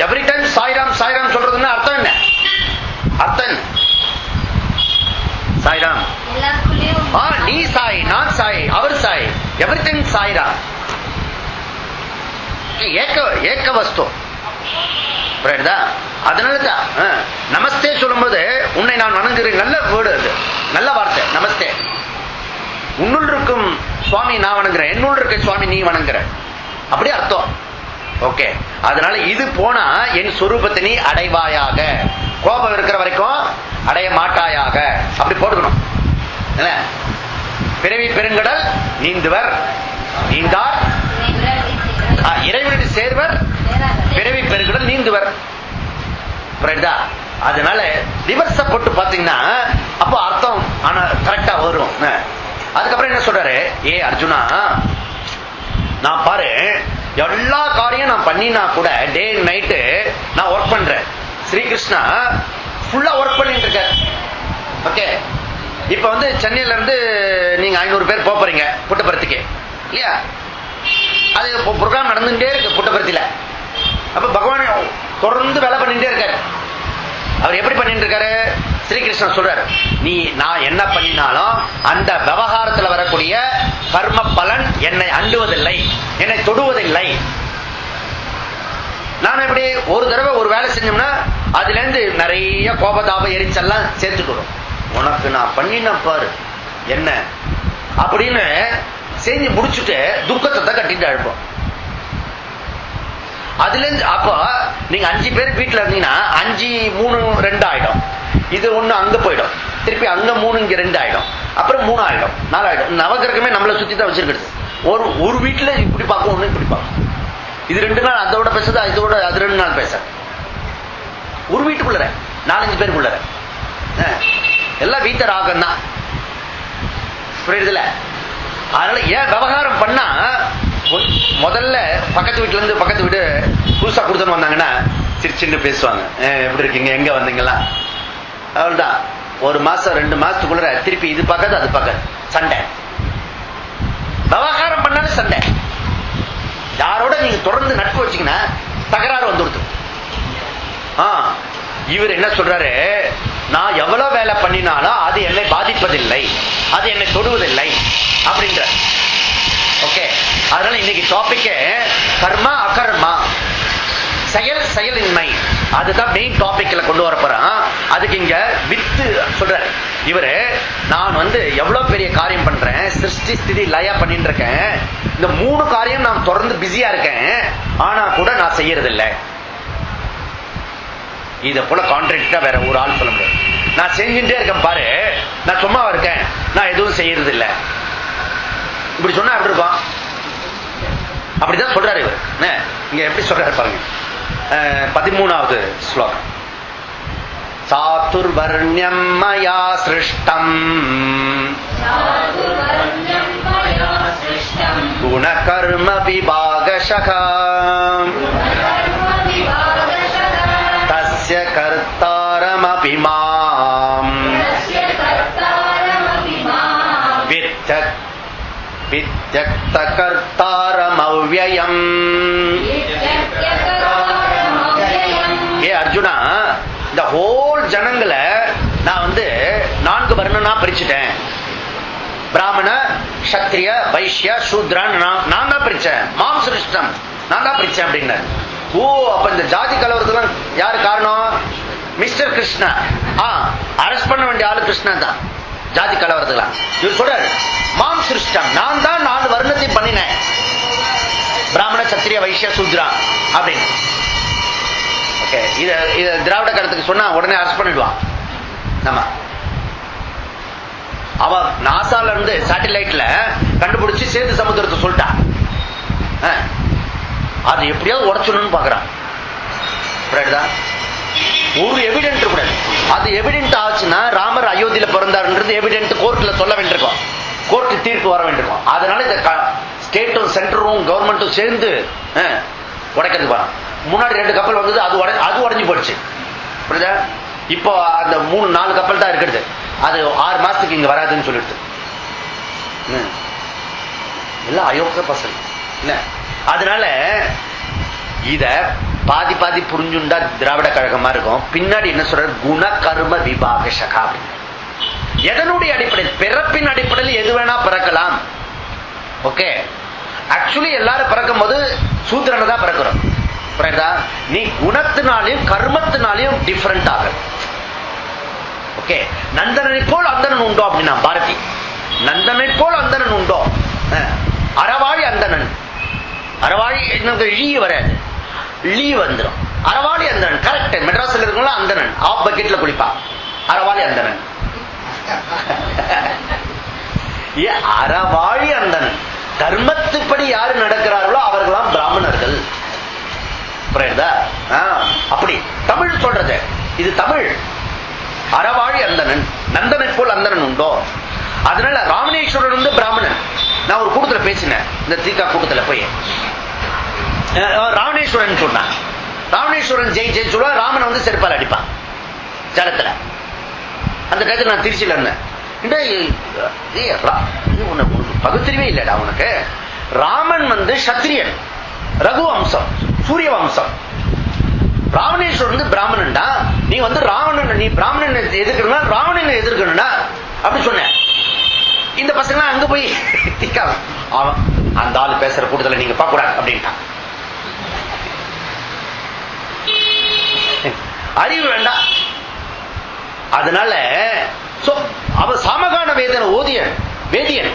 எவ்ரி டைம் சாய்ராம் சாய்ராம் சொல்றதுன்னா அர்த்தம் என்ன? அர்த்தம் சாய்ராம், நீ சாய், நான் சாய், அவர் சாய், எவ்ரி டைம் சாய்ராம். ஏக வஸ்து. அதனாலதான் நமஸ்தே சொல்லும்போது உன்னை நான் வணங்குறேன். நல்ல வேர்டு அது, நல்ல வார்த்தை நமஸ்தே. உன்னுள் இருக்கும் சுவாமி நான் வணங்குறேன், என்னுள் இருக்க சுவாமி நீ வணங்குற, அப்படி அர்த்தம். ஓகே, அதனால இது போனா என் சொரூபத்தை நீ அடைவாயாக. கோபம் இருக்கிற வரைக்கும் அடைய மாட்டாயாக அப்படி போட்டுக்கணும். பிறவி பெருங்கடல் நீந்துவர் நீந்தார் இறைவனடி சேர்வர், பிறவி பெருங்கடல் நீந்துவர். புரியுதா? அதனால ரிவர்ஸ போட்டு பாத்தீங்கன்னா அப்போ அர்த்தம் ஆனா கரெக்டா வரும். அதுக்கப்புறம் என்ன சொல்றாரு? ஏ அர்ஜுனா, நான் பாரு எல்லா காரியம் நான் பண்ணினா கூட டே நைட்டு நான் ஒர்க் பண்றேன். ஸ்ரீகிருஷ்ணா ஃபுல்லா ஒர்க் பண்ணிட்டு இருக்க. ஓகே, இப்ப வந்து சென்னையில இருந்து நீங்க 500 பேர் போறீங்க புட்டபர்த்திக்கு இல்லையா? அது ப்ரோக்ராம் நடந்துட்டே இருக்கு புட்டபர்த்தியில. அப்ப பகவான் தொடர்ந்து வேலை பண்ணிட்டே இருக்காரு. அவர் எப்படி பண்ணி பண்ணிட்டு இருக்காரு? ஸ்ரீகிருஷ்ணன் சொல்றாரு, நீ நான் என்ன பண்ணினாலும் அந்த விவகாரத்தில் வரக்கூடிய கர்ம பலன் என்னை அண்டுவதில்லை, என்னை தொடுவதில்லை. நான் எப்படி ஒரு தடவை ஒரு வேலை செஞ்சோம்னா அதுல இருந்து நிறைய கோபதாப எரிச்சல்லாம் சேர்த்துட்டு வரும். உனக்கு நான் பண்ணின பாரு என்ன அப்படின்னு செஞ்சு முடிச்சுட்டு துக்கத்தை கட்டிட்டு அழுப்போம். அதுல இருந்து அப்போ நீங்க 5 பேர் வீட்டுல இருந்தீங்கன்னா 5, 3, 2 ஆயிடும். இது ஒண்ணு அங்க போயிடும், திருப்பி அங்க 3, இங்க 2 ஆயிடும், அப்புறம் 3 ஆயிடும், 4 ஆயிடும். நவகிரகமே நம்மளை சுத்தி தான் வச்சிருக்கிறது. ஒரு வீட்டுல இப்படி பார்க்கும், ஒண்ணு இப்படி பார்க்கும். இது 2 நாள் அதோட பேசுது, இதோட அது 2 நாள் பேச. ஒரு வீட்டுக்குள்ள 4-5 பேருக்குள்ள எல்லாம் வீட்ட ராகம் தான். புரியுதுல? அதனால ஏன் விவகாரம் பண்ணா முதல்ல பக்கத்து வீட்டுல இருந்து பக்கத்து வீடு புதுசா கொடுத்துன்னு வந்தாங்கன்னா சிரிச்சுன்னு பேசுவாங்க, எப்படி இருக்கீங்க, எங்க வந்தீங்களா, அவ்வளவுதான். 1 மாசம் 2 மாசத்துக்குள்ள திருப்பி இது பக்கத்து அது பக்கத்து சண்டை. விவகாரம் பண்ணாலும் சண்டை. யாரோட நீங்க தொடர்ந்து நட்பு வச்சீங்கன்னா தகராறு வந்து கொடுத்து. இவர் என்ன சொல்றாரு, நான் எவ்வளவு வேலை பண்ணினாலும் அது என்னை பாதிப்பதில்லை, அது என்னை தொடுவதில்லை அப்படின்ற. ஓகே, அதனால இன்னைக்கு டாபிக் கர்மா அகர்மா, செயல் செயலின்மை, அதுதான் மெயின் டாபிக்ல கொண்டு வர போறான். அதுக்கு இங்க வித்து சொல்றாரு இவரு, நான் எவ்வளவு பெரிய காரியம் பண்றேன், சிருஷ்டி ஸ்திதி லயா பண்ணிட்டு இருக்கேன், இந்த 3 காரியம் நான் தொடர்ந்து பிஸியா இருக்கேன், ஆனா கூட நான் செய்யறதில்லை. இத போல கான்ட்ராக்டா வேற ஒரு ஆள் சொல்ல முடியாது. நான் செஞ்சுட்டே இருக்கேன் பாரு, நான் சும்மா இருக்கேன், நான் எதுவும் செய்யறது இல்லை. இப்படி சொன்னா எப்படி இருக்கும்? அப்படிதான் சொல்றாரு இவர். இங்க எப்படி சொல்றாரு பாருங்க, 13வது ஸ்லோகம். சாதுர்வர்ண்யம் மயா சிருஷ்டம் குணகர்ம விபாகசக தஸ்ய கர்த்தாரமபி மாம் வித்யக்த கர்த்தாரமவ்யயம். ஏ அர்ஜுனா, இந்த ஹோல் ஜனங்களை நான் 4 வர்ணனா பிரிச்சுட்டேன். பிராமண, சத்திரிய, வைஷ்ய, சூத்ரன் நான் தான் பிரிச்சேன். மாம் சிருஷ்டம் நான் தான் பிரிச்சேன் அப்படின்னு. ஓ, அப்ப இந்த ஜாதி கலவரத்துலாம் யாரு காரணம்? மிஸ்டர் கிருஷ்ணா. அரெஸ்ட் பண்ண வேண்டிய ஆளு கிருஷ்ணா தான் ஜாதி கலவரத்துலாம். இவர் சொல்றாரு, மாம் சிருஷ்டம் நான் தான் 4 வர்ணத்தையும் பண்ணினேன், பிராமண, சத்திரிய, வைஷ்ய, சூத்ரா அப்படின்னு. ஓகே, இத திராவிட கருத்துக்கு சொன்னா உடனே அரெஸ்ட் பண்ணிடுவான். நம்ம அவ நாசால இருந்து சேட்டலைட்ல கண்டுபிடிச்சு சேது சமுத்திரத்தை சொல்லிட்டான். அது எப்படியாவது உடைச்சணும்னு பாக்குறான். ஒரு எவிடென்ட் கூட அது எவிடென்ட் ஆச்சுன்னா ராமர் அயோத்தியில பிறந்தாருன்றது எவிடென்ட் கோர்ட்ல சொல்ல வேண்டியிருக்கும், கோர்ட் தீர்ப்பு வர வேண்டியிருக்கும். அதனால இந்த ஸ்டேட்டும் சென்டரும் கவர்மெண்ட்டும் சேர்ந்து உடைக்கிறதுக்கு வரும். முன்னாடி 2 கப்பல் வந்தது, அது உடைஞ்சு போயிடுச்சு. புரியுதா? இப்போ அந்த 3-4 கப்பல் தான் இருக்கிறது. அது 6 மாசத்துக்கு இங்க வராதுன்னு சொல்லிட்டு எல்லாம் அயோக்கிய பசங்க. அதனால இத பாதி பாதி புரிஞ்சுண்டா திராவிட கழகமா இருக்கும். பின்னாடி என்ன சொல்றாரு, குண கர்ம விபாகசகா. எதனுடைய அடிப்படையில்? பிறப்பின் அடிப்படையில் எது வேணா பிறக்கலாம். ஓகே, ஆக்சுவலி எல்லாரும் பிறக்கும் போது சூத்திரனை தான் பிறக்கிறோம். நீ குணத்தினாலையும் கர்மத்தினாலையும் டிஃபரெண்ட் ஆகும். ஓகே, நந்தனை போல் அந்தணன் உண்டோ அப்படின்னா பாரதி, நந்தனை போல் அந்தணன் உண்டோ? அறவாழி அந்தணன், அறவாழி இழி வராது, இழி வந்துடும். அறவாளி அந்தணன் கரெக்ட். மெட்ராஸ்ல இருக்கவங்கள அந்தணன் ஆஃப் பக்கெட்ல குளிப்பா, அறவாளி அந்தணன். அறவாழி அந்தணன், தர்மத்துப்படி யாரு நடக்கிறார்களோ அவர்களாம் பிராமணர்கள். அப்படி தமிழ் சொல்றது, இது தமிழ். அறவாழி அந்தணன், நந்தனை போல் அந்தணன் உண்டோ? அதனால ராமணேஸ்வரன் பிராமணன். நான் ஒரு கூட்டத்துல பேசினேன், இந்த தீகா கூட்டத்துல போய் ராமணேஸ்வரன் சொன்னான். ராமணேஸ்வரன் ஜெய் ஜெய் சொல்லுவா, ராமன் செருப்பால் அடிப்பான் ஜலத்துல. அந்த டயத்துல நான் திருச்சியில இருந்தேன். பகுத்தறிவே இல்லடா உனக்கு. ராமன் சத்திரியன், ரகு வம்சம், சூரிய வம்சம். ராவணேஸ்வரன் பிராமணன்டா. நீ ராவணன் நீ பிராமணன் எதிர்க்கணும்னா ராவணனை எதிர்க்கணும்னா அப்படி சொன்னேன். இந்த பசங்க அங்க போய் அவன் அந்த ஆளு பேசுற கூட்டத்தில் நீங்க பார்க்க கூடாது அப்படின்ட்டான். அறிவு வேண்டாம். அதனால அவன் சாமகான வேதனை ஓதியன் வேதியன்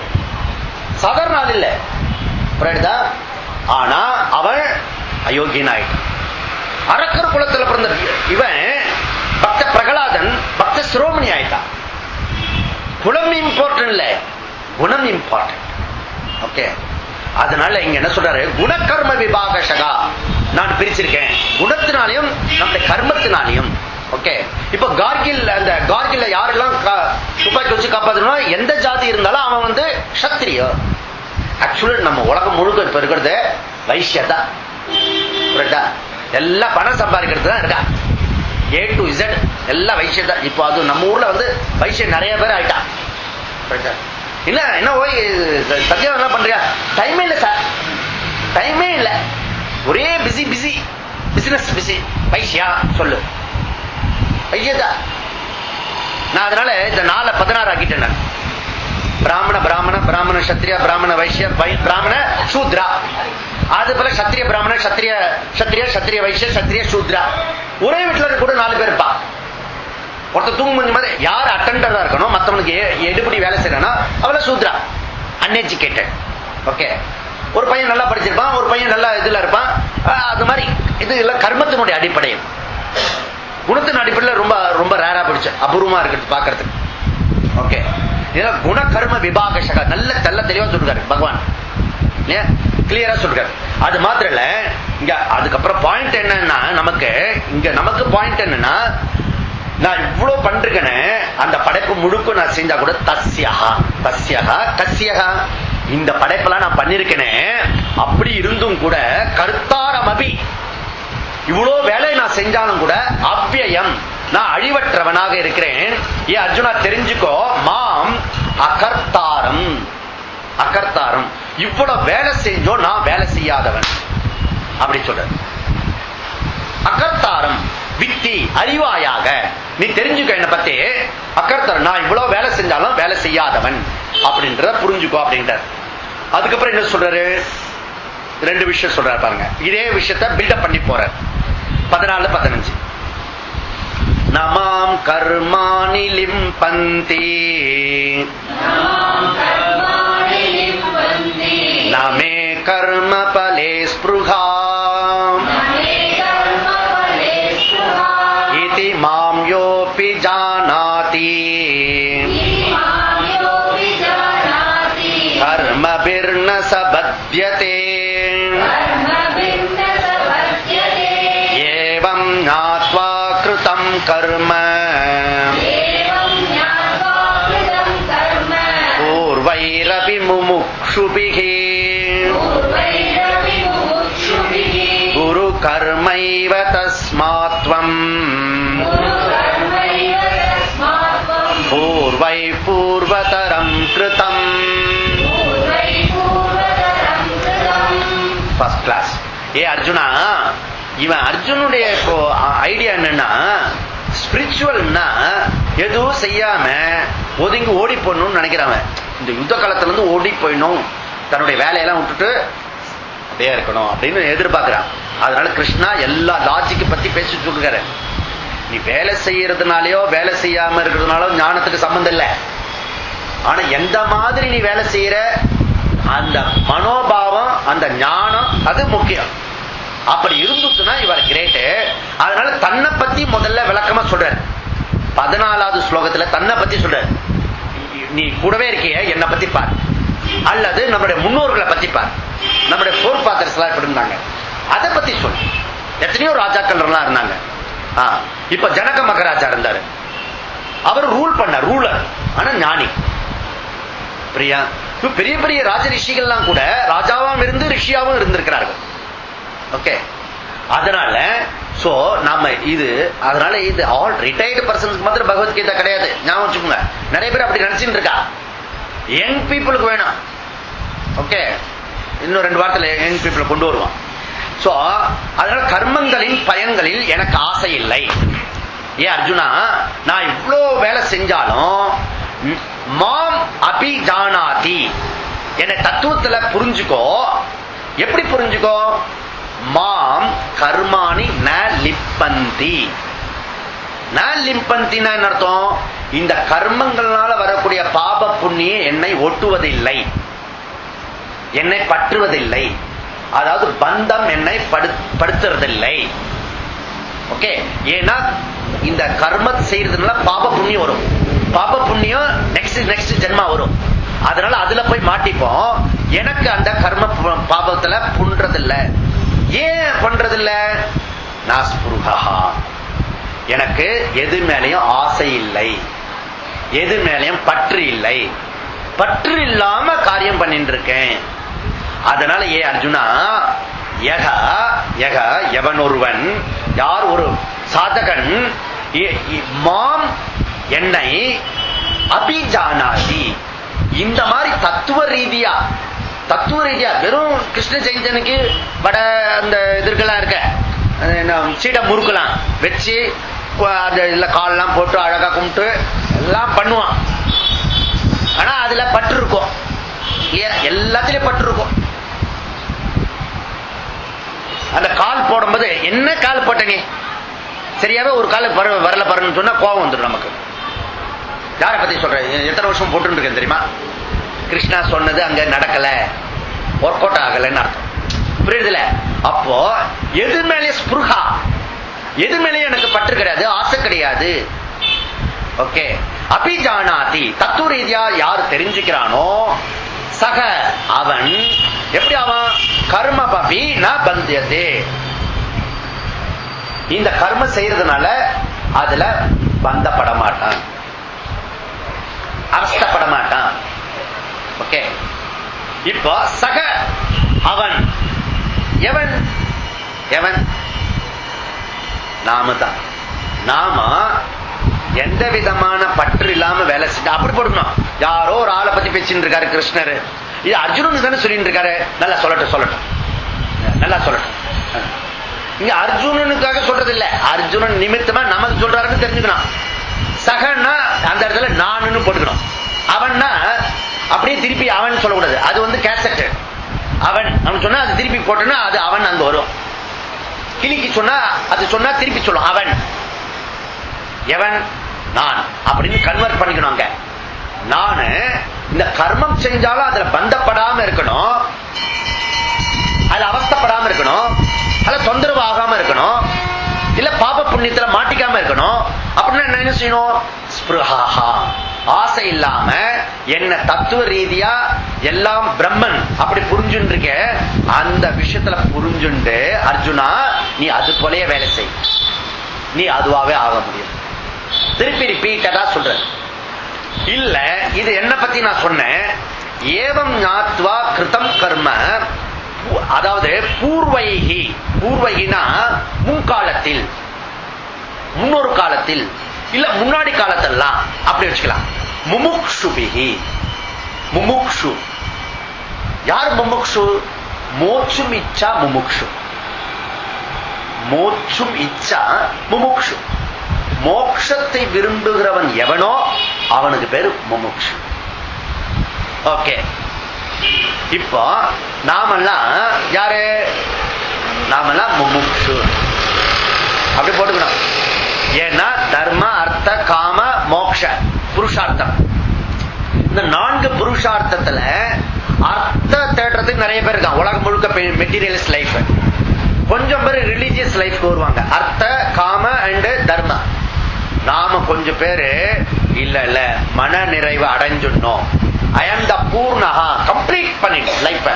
சாதாரண ஆள் இல்ல. ஆனா அவன் அயோக்கியன் ஆயிட்டான். அரக்கர் குலத்தில் பிறந்த இவன் பக்த பிரகலாதன் பக்த சிரோமணி ஆயிட்டான். குலம் இம்பார்ட்டன்ட் இல்ல, குணம் இம்பார்ட்டன்ட். ஓகே, அதனால இங்க என்ன சொல்றாரு, குணகர்ம விபாகசகா நான் பிரிச்சிருக்கேன், குணத்தினாலையும் நம்முடைய கர்மத்தினாலையும். ஓகே, இப்ப கார்கில் அந்த கார்கில் யாரெல்லாம் துப்பாக்கி வச்சு காப்பாற்றணும், எந்த ஜாதி இருந்தாலும் அவன் வந்து சத்திரிய. ஆக்சுவலி நம்ம உலகம் முழுக்க இப்ப இருக்கிறது வைசியதா, எல்லாம் பணம் சம்பாதிக்கிறது தான் இருக்கா. A to Z எல்லாம் வைசியதா. இப்போ அது நம்ம ஊர்ல வந்து வைசியம் நிறைய பேர் ஆயிட்டான். இல்ல என்ன ஓய் சத்தியம் என்ன பண்றியா, டைமே இல்லை சார், டைமே இல்லை, ஒரே busy busy business busy. Vaishya சொல்லு வைசியதா. நான் அதனால இந்த 4-16 ஆக்கிட்டேன் நான். பிராமண பிராமண பிராமண சத்திரியா பிராமண வைசிய பிராமண சூத்ரா. அது போல சத்திரிய பிராமண சத்திரிய சத்திரிய சத்திரிய வைசிய சத்திரிய சூத்ரா. ஒரே வீட்டுல கூட 4 பேர் இருப்பா. ஒருத்தர் தூங்கு மணி மாதிரி யார் அட்டெண்டரா இருக்கணும், மற்றவனுக்கு எடுபடி வேலை செய்யறா அவள சூத்ரா, அன்எஜுகேட்டட். ஓகே, ஒரு பையன் நல்லா படிச்சிருப்பான், ஒரு பையன் நல்லா இதுல இருப்பான். அது மாதிரி இது எல்லாம் கர்மத்தினுடைய அடிப்படை. குணத்தின் அடிப்படையில் ரொம்ப ரொம்ப ரேரா படிச்சு அபூர்வமா இருக்கிறது பாக்குறதுக்கு. ஓகே, குண கர்ம விபாகசகா நல்ல தெளிவா சொல்றாரு பகவான், கிளியரா சொல்றாரு. அது மாத்திரம் இல்ல, இங்க அதுக்கப்புறம் பாயிண்ட் என்னன்னா, நமக்கு பாயிண்ட் என்னன்னா, நான் இவ்வளவு பண்றேன்னு அந்த படைப்பு முழுக்க நான் செஞ்சா கூட தஸ்யஹா தஸ்யஹா தஸ்யஹா இந்த படைப்பெல்லாம் நான் பண்ணிருக்கேனே, அப்படி இருந்தும் கூட கர்த்தாரம் அபி இவ்வளவு வேலை நான் செஞ்சாலும் கூட அவ்யயம் நான் அழிவற்றவனாக இருக்கிறேன். ஏ அர்ஜுனா தெரிஞ்சுக்கோ, மாம் அகர்த்தாரம் அகர்த்தாரம் இவ்வளவு வேலை செஞ்சோம் நான் வேலை செய்யாதவன் அப்படி சொல்ற. அகர்த்தாரம் வித்தி அறிவாயாக நீ தெரிஞ்சுக்க என்ன பத்தி. அகர்த்தாரம் நான் இவ்வளவு வேலை செஞ்சாலும் வேலை செய்யாதவன் அப்படின்றத புரிஞ்சுக்கோ அப்படின்றார். அதுக்கப்புறம் என்ன சொல்றாரு, 2 விஷயம் சொல்றாரு பாருங்க. இதே விஷயத்த பில்டப் பண்ணி போறார். 14-15 நமாம் கர்மாணி லிம்பந்தி நமே கர்ம பலே ஸ்ப்ருஹா இதி மாம் யோபி ஜானாதி கர்மபிர்ன சபத்யதே ஏவம் ஞாத்வா கிருதம் கர்ம பூர்வைரபி முமுக்ஷுபிஹி குரு கர்மைவ தஸ்மாத்வம் பூர்வை பூர்வதரம் கிருதம். First class. ஏ அர்ஜுனா, இவன் அர்ஜுனுடைய ஐடியா என்னன்னா, ஸ்பிரிச்சுவல்னா எதுவும் செய்யாம ஒதுங்கி ஓடி போடணும்னு நினைக்கிறாங்க. இந்த யுத்த காலத்துல இருந்து ஓடி போயிடணும், தன்னுடைய வேலையெல்லாம் விட்டுட்டு அப்படியே இருக்கணும் அப்படின்னு எதிர்பார்க்கிறான். அதனால கிருஷ்ணா எல்லா லாஜிக் பத்தி பேசிட்டு இருக்காரு. நீ வேலை செய்யறதுனாலயோ வேலை செய்யாம இருக்கிறதுனாலோ ஞானத்துக்கு சம்பந்தம் இல்லை. ஆனா எந்த மாதிரி நீ வேலை செய்யற அந்த மனோபாவம் அந்த ஞானம் அது முக்கியம். அப்படி இருந்துச்சுன்னா இவர் கிரேட்டு. அதனால தன்னை பத்தி முதல்ல விளக்கமா சொல்றாரு. 14வது ஸ்லோகத்துல தன்னை பத்தி சொல்றாரு. நீ கூடவே இருக்கிய என்னை பத்தி பார், அல்லது நம்முடைய முன்னோர்களை பத்தி பார், நம்முடைய ஃபோர் ஃபாதர்ஸ் எல்லாம் எப்படி இருந்தாங்க அதை பத்தி சொல்லு. எத்தனையோ ராஜாக்கள் எல்லாம் இருந்தாங்க. இப்ப ஜனக மகாராஜா இருந்தாரு, அவர் ரூல் பண்ண ரூலர், ஆனா ஞானி. பிரியா பெரிய பெரிய ராஜ ரிஷிகள்லாம் கூட ராஜாவும் இருந்து ரிஷியாவும் இருந்திருக்கிறார்கள். ஓகே, அதனால சோ நாம இது அதனால இது ஆல் ரிட்டையர்டு பர்சன்ஸ்க்கு மாத்திரம் பகவத்கீதா கிடையாது. ஞாபகம் வச்சுக்கோங்க. நிறைய பேர் அப்படி நினைச்சுட்டு இருக்கா. யங் பீப்புளுக்கு வேணும். ஓகே, இன்னும் 2 வாரத்துல யங் பீப்புளை கொண்டு வருவான். சோ அதனால கர்மங்களின் பயன்களில் எனக்கு ஆசை இல்லை. ஏ அர்ஜுனா, நான் இவ்வளோ வேலை செஞ்சாலும் மாம் அபிஜானாதி, என்னை தத்துவத்துல புரிஞ்சுக்கோ. எப்படி புரிஞ்சுக்கோ? மாம் கர்மாணி ந லிப்பந்தி. ந லிப்பந்தினா என்ன அர்த்தம்? இந்த கர்மங்களால வரக்கூடிய பாப புண்ணியம் என்னை ஒட்டுவதில்லை, என்னை பற்றுவதில்லை. அதாவது பந்தம் என்னை படுத்துறதில்லை. ஓகே, ஏன்னா இந்த கர்ம செய்யறதுனால பாப புண்ணியம் வரும். பாப புண்ணியம் நெக்ஸ்ட் ஜென்மா வரும். அதனால அதுல போய் மாட்டிப்போம். எனக்கு அந்த கர்ம பாபத்துல புண்றதில்ல. ஏன் பண்றதில்ல? நாஸ்புருகா, எனக்கு எது மேலையும் ஆசை இல்லை, எது மேலையும் பற்று இல்லை. பற்று இல்லாம காரியம் பண்ணிட்டு இருக்கேன். அதனால ஏ அர்ஜுனா, எவன் ஒருவன், யார் ஒரு சாதகன் மாம் என்னை அபிஜானாதி, இந்த மாதிரி தத்துவ ரீதியா வெறும் கிருஷ்ண ஜெயந்தனுக்கு வட அந்த இதற்கெல்லாம் இருக்க சீட முறுக்கலாம் வச்சு அந்த இதுல கால்லாம் போட்டு அழகா கும்பிட்டு எல்லாம் பண்ணுவான். ஆனா அதுல பற்று இருக்கும், எல்லாத்திலயும் பற்று இருக்கும். அந்த கால் போடும்போது என்ன கால் போட்ட நீ சரியாவே ஒரு கால் வரல பாருன்னு சொன்னா கோபம் வந்துடும் நமக்கு. யாரை பத்தி சொல்றேன்? எத்தனை வருஷம் போட்டு இருக்கேன் தெரியுமா? கிருஷ்ணா சொன்னது அங்க நடக்கல, ஒர்க் அவுட் ஆகலன்னு அர்த்தம். புரியுதுல? அப்போ எது மேலே ஸ்புருகா, எது மேலேயும் எனக்கு பற்று கிடையாது, ஆசை கிடையாது. ஓகே, அபிஜானாதி, தத்துவ ரீதியா யார் தெரிஞ்சுக்கிறானோ, சக அவன், எப்படி அவன்? கர்ம பபி ந பந்தியதே, இந்த கர்ம செய்யறதுனால அதுல பந்தப்பட மாட்டான், அவஸ்தப்பட மாட்டான். ஓகே, இப்போ சக அவன், எவன் எவன்? நாம தான். நாம எந்த விதமான பற்று இல்லாம வேலை செஞ்சு அப்படி போடணும். யாரோ ஒரு ஆளை பத்தி பேசிட்டு இருக்காரு கிருஷ்ணர், இது அர்ஜுனன் தானே சொல்லிட்டு இருக்காரு. நல்லா சொல்லட்டும், நல்லா சொல்லட்டும். இங்க அர்ஜுனனுக்காக சொல்றது இல்ல, அர்ஜுனன் நிமித்தமா நமக்கு சொல்றாருன்னு தெரிஞ்சுக்கணும். சகன்னா அந்த இடத்துல நானுன்னு போட்டுக்கணும். அவன்னா அப்படியே திருப்பி அவன் சொல்லக்கூடாது, அது வந்து கேசட். அவன் சொன்னா அது திருப்பி போட்டோன்னா அது அவன் அங்க வரும். கிளிக்கு சொன்னா அது சொன்னா திருப்பி சொல்லும் அவன். எவன்? நான் அப்படின்னு கன்வெர்ட் பண்ணிக்கணும். நானு இந்த கர்மம் செஞ்சாலும் அதுல பந்தப்படாம இருக்கணும், அதுல அவஸ்தப்படாம இருக்கணும், அதுல தொந்தரவு ஆகாம இருக்கணும், இல்ல பாப புண்ணியத்துல மாட்டிக்காம இருக்கணும். அப்படின்னா என்ன செய்யணும்? ஸ்பிருஹா, ஆசை இல்லாம என்ன தத்துவ ரீதியா எல்லாம் பிரம்மன் அப்படி புரிஞ்சுட்டு இருக்க, அந்த விஷயத்துல புரிஞ்சுண்டு அர்ஜுனா நீ அது போலயே வேலை செய், நீ அதுவாவே ஆக முடியும். திருப்பி ரிப்பீட்டடா சொல்ற. இல்ல இது என்ன பத்தி நான் சொன்னேன். ஏவம் ஞாத்வா கிருதம் கர்ம, அதாவது பூர்வைகி, பூர்வைகினா முன்காலத்தில், முன்னொரு காலத்தில், இல்ல முன்னாடி காலத்தெல்லாம் அப்படி வச்சுக்கலாம். முமுக்ஷுபிகி, முமுக்ஷு யார்? முமுக்ஷு மோட்சும் இச்சா முமுக்ஷு, மோட்சும் இச்சா முமுக்ஷு. மோட்சத்தை விரும்புகிறவன் எவனோ அவனுக்கு பேரு முமுக்ஷு. ஓகே, இப்போ நாமெல்லாம் யாரு? நாமெல்லாம் முமுக்ஷு அப்படி போட்டுக்கணும். ஏன்னா தர்ம அர்த்த காம மோக்ஷ புருஷார்த்தம், இந்த 4 புருஷார்த்தத்துல அர்த்த தேடுறதுக்கு நிறைய பேர் இருக்காங்க. உலகம் முழுக்க மெட்டீரியல்ஸ் லைஃப், கொஞ்சம் பேர் ரிலீஜியஸ் லைஃப்க்கு வருவாங்க. அர்த்த காம அண்ட் தர்ம. நாம கொஞ்சம் பேரு இல்ல மன நிறைவு அடைஞ்சுடணும், ஐ ஆம் த பூர்ணஹா, கம்ப்ளீட் பண்ணிடும் லைஃப,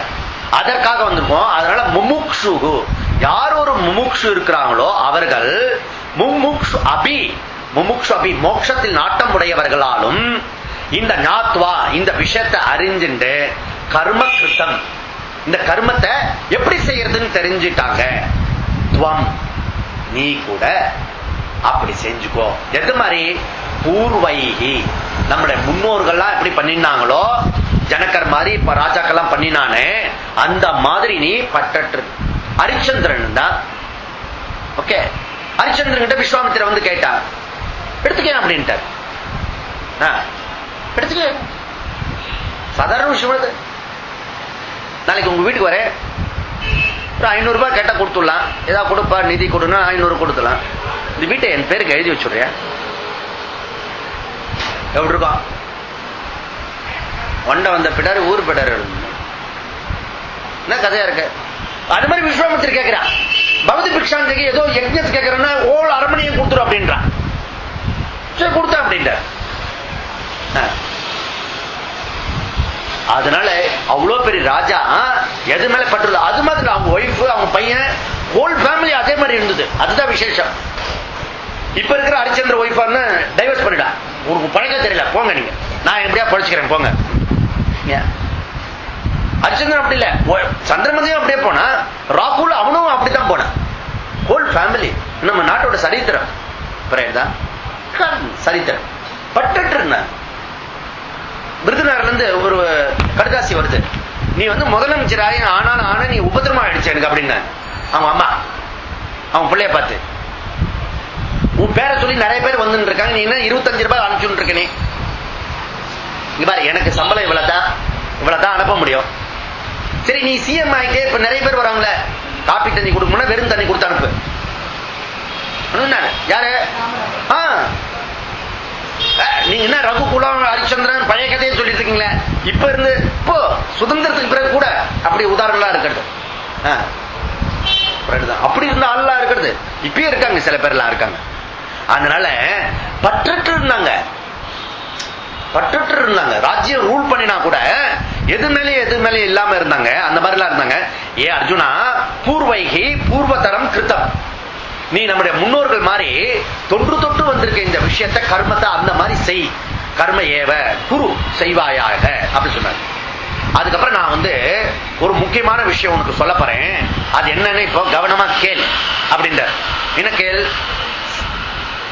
அதற்காக வந்திருக்கோம். அதனால முமுக்ஷு, யார் ஒரு முமுக்ஷு இருக்கிறாங்களோ அவர்கள் முமுக்ஷு அபி, முமுக்ஷு அபி மோட்சத்தில் நாட்டம் உடையவர்களாலும் இந்த ஞாத்வா இந்த விஷயத்தை அறிஞ்சுண்டு கர்ம கிருத்தம், இந்த கர்மத்தை எப்படி செய்யறதுன்னு தெரிஞ்சுட்டாங்க. துவம், நீ கூட அப்படி செஞ்சுக்கோ. எது மாதிரி? பூர்வைகி, நம்முடைய முன்னோர்கள்லாம் எப்படி பண்ணினாங்களோ, ஜனகர் மாதிரி இப்ப ராஜாக்கெல்லாம் பண்ணினானே, அந்த மாதிரி நீ பட்டற்று. ஹரிச்சந்திரன் தான். ஓகே, ஹரிச்சந்திரன் கிட்ட விஸ்வாமித்திர வந்து கேட்டார், எடுத்துக்க அப்படின்ட்டார். எடுத்துக்க, சாதாரண விஷயம். நாளைக்கு உங்க வீட்டுக்கு வரேன், ஒரு 500 ரூபாய் கேட்டா கொடுத்துடலாம். ஏதாவது கொடுப்பா, நிதி கொடுனா 500 கொடுத்துலாம். இந்த வீட்டை என் பேருக்கு எழுதி வச்சுடுறியா? எப்படி இருக்கும்? ஒண்ட வந்த பிடாரு ஊர் பிடாரு என்ன கதையா இருக்கு. அது மாதிரி விஸ்வாமித்திரர் கேட்கிறான், பகவதி பிக்ஷாந்தி ஏதோ யஜ்ஞத்து கேட்கறேன்னா ஓல் அரமணியை கொடுத்துரும் அப்படின்றான். சரி கொடுத்தா அப்படின்ற. அதனால அவ்வளவு பெரிய ராஜா எது மேல பட்டுறது. அது மாதிரி அவங்க ஒய்ஃப், அவங்க பையன், ஹோல் ஃபேமிலி அதே மாதிரி இருந்தது. அதுதான் விசேஷம். இப்ப இருக்கிற ஹரிச்சந்திர ஒய்ஃபான்னு டைவர்ஸ் பண்ணிடா, உங்களுக்கு பழக்க தெரியல, போங்க நீங்க, நான் எப்படியா பழிச்சுக்கிறேன் போங்க. ஹரிச்சந்திரன் அப்படி இல்ல, சந்திரமதியும் அப்படியே போனா, ராகுல் அவனும் அப்படித்தான் போனான். Whole family. நம்ம நாட்டோட சரித்திரம் தான் சரித்திரம். பட்டு இருந்தா விருதுநகர்ல இருந்து ஒரு கடுதாசி வருது, நீ முதலமைச்சர் ஆனாலும் ஆனா நீ உபத்திரமா ஆயிடுச்சு எனக்கு அப்படின்னு. அவன் அம்மா அவன் பிள்ளைய பார்த்து, உன் பேரை சொல்லி நிறைய பேர் வந்து இருக்காங்க, நீ என்ன 25 ரூபாய் அனுப்பிச்சுட்டு இருக்க, நீ பாரு எனக்கு சம்பளம் இவ்வளவுதான் அனுப்ப முடியும். சரி நீ சிஎம் ஆயிட்டே இப்ப நிறைய பேர் வராங்கள, காப்பி தண்ணி கொடுக்கணும்னா வெறும் தண்ணி கொடுத்து அனுப்பு. யாரு? நீங்க என்ன ரகுகுலம் ஹரிச்சந்திரன் பழைய கதையை சொல்லிட்டு இருக்கீங்களே, இப்ப இருந்து இப்போ சுதந்திரத்துக்கு பிறகு கூட அப்படி உதாரணம் இருக்கிறது. அப்படி இருந்த ஆளா இருக்கிறது இப்பயும் இருக்காங்க, சில பேர் எல்லாம் இருக்காங்க. அதனால பற்றற்று இருந்தாங்க. ராஜ்யம் ரூல் பண்ணினா கூட எது மேலே இல்லாம இருந்தாங்க. அந்த மாதிரி எல்லாம் இருந்தாங்க. ஏ அர்ஜுனா, பூர்வைகி பூர்வதரம் கிருத்தம், நீ நம்முடைய முன்னோர்கள் மாதிரி தொன்று தொட்டு வந்திருக்க இந்த விஷயத்தை, கர்மத்தை அந்த மாதிரி செய். கர்ம ஏவ குரு செய்வாயாக அப்படி சொன்னார். அதுக்கப்புறம் நான் ஒரு முக்கியமான விஷயம் உனக்கு சொல்ல போறேன், அது என்னன்னு இப்போ கவனமா கேள் அப்படின்ற. என்ன கேள்?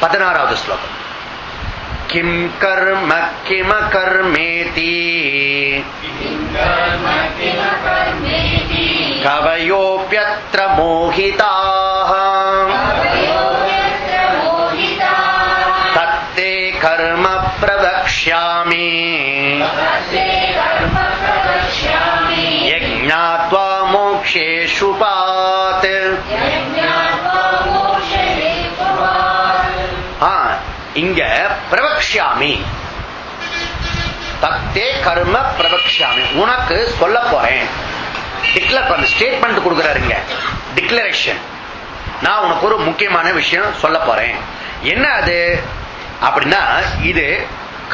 16வது ஸ்லோகம். கிம் கர்ம கிம கர்மேதி கவயோப்யத்ர மோஹிதாஹ தத்தே கர்ம பிரவக்ஷ்யாமி யஜ்ஞாத்வா மோக்ஷேஷு பாத். இங்க பிரவக்ஷ்யாமி, தத்தே கர்ம பிரவக்ஷ்யாமி, உனக்கு சொல்ல போறேன். ஸ்டேட்மெண்ட் கொடுக்கிறாருங்க, டிக்ளரேஷன். நான் உனக்கு ஒரு முக்கியமான விஷயம் சொல்ல போறேன். என்ன அது அப்படின்னா, இது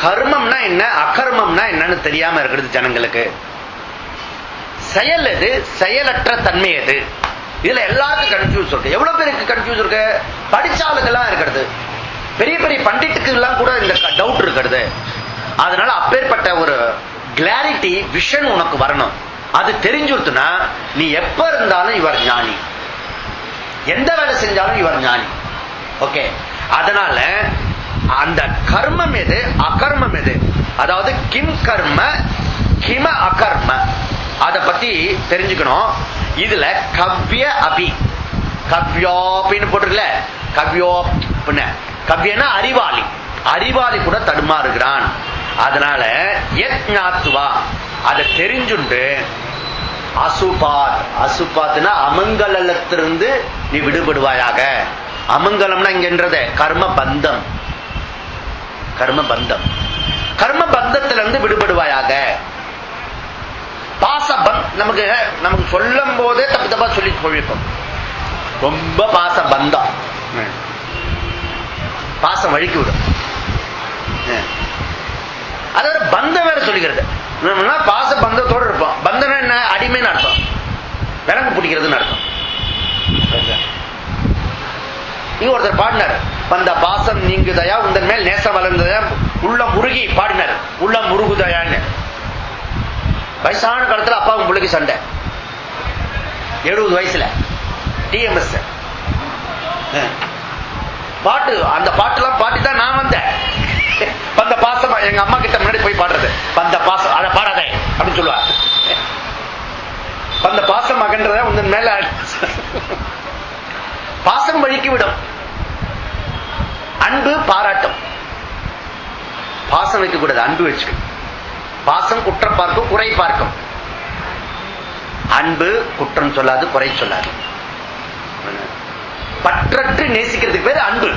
கர்மம்னா என்ன, அகர்மம்னா என்னன்னு தெரியாம இருக்கிறது ஜனங்களுக்கு. செயல் எது, செயலற்ற தன்மை எது, இதுல எல்லாருக்கும் கன்ஃபியூஸ் இருக்கு. எவ்வளவு பேருக்கு கன்ஃபியூஸ் இருக்கு? படிச்சாளுக்கெல்லாம் இருக்கிறது, பெரிய பெரிய பண்டிட்டுக்கு எல்லாம் கூட இந்த டவுட் இருக்கிறது. அதனால அப்பேற்பட்ட ஒரு கிளாரிட்டி விஷன் உனக்கு வரணும். அது தெரிஞ்சுட்டுனா நீ எப்ப இருந்தாலும் இவர் ஞானி, எந்த வேலை செஞ்சாலும் இவர் ஞானி. ஓகே, அதனால அந்த கர்மம் எது, அகர்மம் எது, அதாவது கிம் கர்ம கிம அகர்ம, அத பத்தி தெரிஞ்சுக்கணும். இதுல கவ்ய அபி, கவ்யோபின்னு போட்டிருக்கல, கவ்யோப், கவ்யனா அறிவாளி, அறிவாளி கூட தடுமாறுகிறான். அதனால யஜ்ஞாத்வா, அதை தெரிஞ்சுண்டு அசுபாத், அசுபாத்னா அமங்கலத்திலிருந்து நீ விடுபடுவாயாக. அமங்கலம்னா இங்கன்றது கர்ம பந்தம், கர்ம பந்தம், கர்ம பந்தத்திலிருந்து விடுபடுவாயாக. பாச நமக்கு சொல்லும் போதே தப்பு தப்பா சொல்லி சொல்லிப்போம். ரொம்ப பாச பந்தம், பாசம் வழிக்கு விடும். அதோட பந்தம் வேற சொல்லிக்கிறது. பாச பந்தத்தோடு இருப்போம். பந்தம் என்ன? அடிமைன்னு அர்த்தம், விலங்கு பிடிக்கிறதுன்னு அர்த்தம். இங்க ஒருத்தர் பாடினார், பந்த பாசம் நீங்குதயா உந்தன் மேல் நேசம் வளர்ந்ததா உள்ள முருகி பாடினார். உள்ள முருகுதயான்னு. வயசான காலத்துல அப்பாவும் பிள்ளைக்கு சண்டை, 70 வயசுல டிஎம்எஸ் பாட்டு. அந்த பாட்டுலாம் பாட்டிதான் நான் வந்தேன். பந்த பாசம் எங்க அம்மா கிட்ட முன்னாடி போய் பாடுறது, பந்த பாசம் அதை பாடாத அப்படின்னு சொல்லுவா. பந்த பாசம் மகன்றத உன் மேல பாசம் வழிக்கு விடும், அன்பு பாராட்டும். பாசம் வைக்க கூடாது, அன்பு வச்சுக்கணும். பாசம் குற்றம் பார்க்கும், குறை பார்க்கும். அன்பு குற்றம் சொல்லாது, குறை சொல்லாது. பற்றற்று நேசிக்கிறதுக்கு பேர் அன்பு,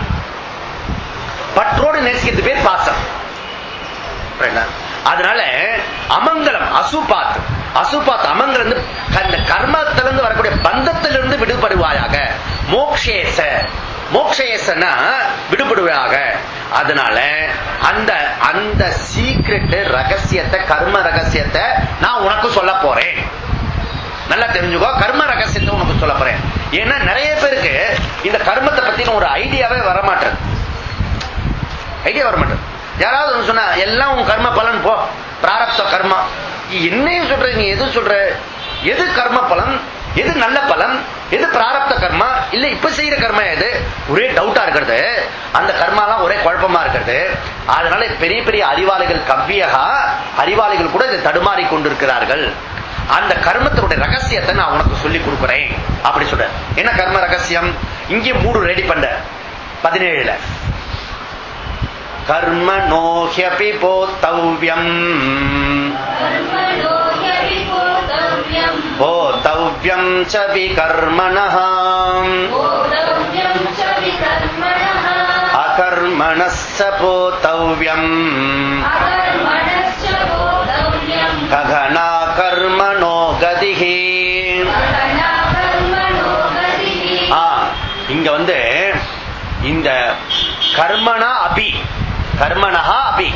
பற்றோடு நேசிக்கிறதுக்கு பேர் பாசம். அதனால அமங்கலம் அசுபாத், அசுபாத் அமங்கலம் அந்த கர்மத்திலிருந்து வரக்கூடிய பந்தத்திலிருந்து விடுபடுவாயாக. மோக்ஷேச, மோக்ஷேசனா விடுபடுவாயாக. அதனால அந்த அந்த சீக்ரெட் ரகசியத்தை, கர்ம ரகசியத்தை நான் உனக்கு சொல்ல போறேன். நல்லா தெரிஞ்சுக்கோ, கர்ம ரகசியத்தை உனக்கு சொல்ல போறேன். ஏன்னா நிறைய பேருக்கு இந்த கர்மத்தை பத்தின ஒரு ஐடியாவே வரமாட்டேன், ஐடியா வரமாட்டேன். யாராவது சொன்னா எல்லாம் உன் கர்ம பலன், போ பிராரப்த கர்மா. என்னையும் சொல்ற, நீ எது சொல்ற, எது கர்ம பலன், எது நல்ல பலன், எது பிராரப்த கர்மா, இல்ல இப்ப செய்யற கர்மா எது, ஒரே டவுட்டா இருக்கிறது. அந்த கர்மாலாம் ஒரே குழப்பமா இருக்கிறது. அதனால பெரிய பெரிய அறிவாளிகள், கவ்வியகா அறிவாளிகள் கூட இதை தடுமாறி கொண்டிருக்கிறார்கள். அந்த கர்மத்தினுடைய ரகசியத்தை நான் உனக்கு சொல்லி கொடுக்கிறேன் அப்படி சொல்ற. என்ன கர்ம ரகசியம்? இங்கே 3 ரெடி பண்ண 17 கர்மணோஹ்யபி போத்தவ்யம், போத்தவ்யம் ச விகர்மணஹ, அகர்மணஸ்ஸ போத்தவ்யம், ககனா கர்மணோ கதிஹி. இங்க இந்த கர்மணா அபி, கர்மணஹா அபி,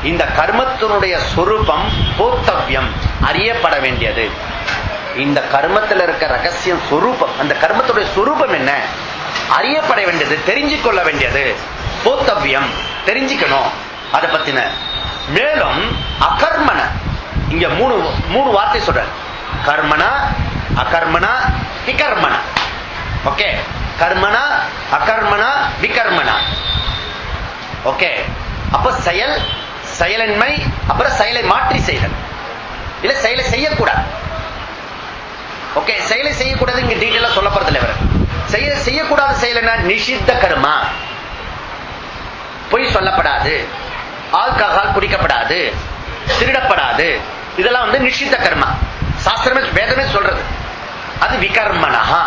இந்த கர்மத்தினுடைய சொரூபம் போத்தவ்யம், அறியப்பட வேண்டியது. இந்த கர்மத்தில் இருக்க ரகசியம் சொரூபம், அந்த கர்மத்துடைய சொரூபம் என்ன, அறியப்பட வேண்டியது, தெரிஞ்சுக்கொள்ள வேண்டியது. போத்தவ்யம், தெரிஞ்சுக்கணும் அதை பத்தின. மேலும் அகர்மண, இங்க 3 வார்த்தை சொல்ற. கர்மணா, அகர்மணா, விகர்மணா. ஓகே, கர்மணா, அகர்மணா, விகர்மணா. ஓகே, அப்ப செயல், செயலின்மை, அப்புறம் செயலை மாற்றி செய்தல், இல்ல செயலை செய்யக்கூடாது. ஓகே, செயலை செய்யக்கூடாது இங்க டீட்டெயிலா சொல்ல போறதில்லை. செயலை செய்யக்கூடாத செயல் என்ன? நிஷித்த கர்மா. பொய் சொல்லப்படாது, ஆல்கஹால் குடிக்கப்படாது, திருடப்படாது, இதெல்லாம் நிஷித்த கர்மா. சாஸ்திரமே வேதமே சொல்றது. அது விகர்மணஹா.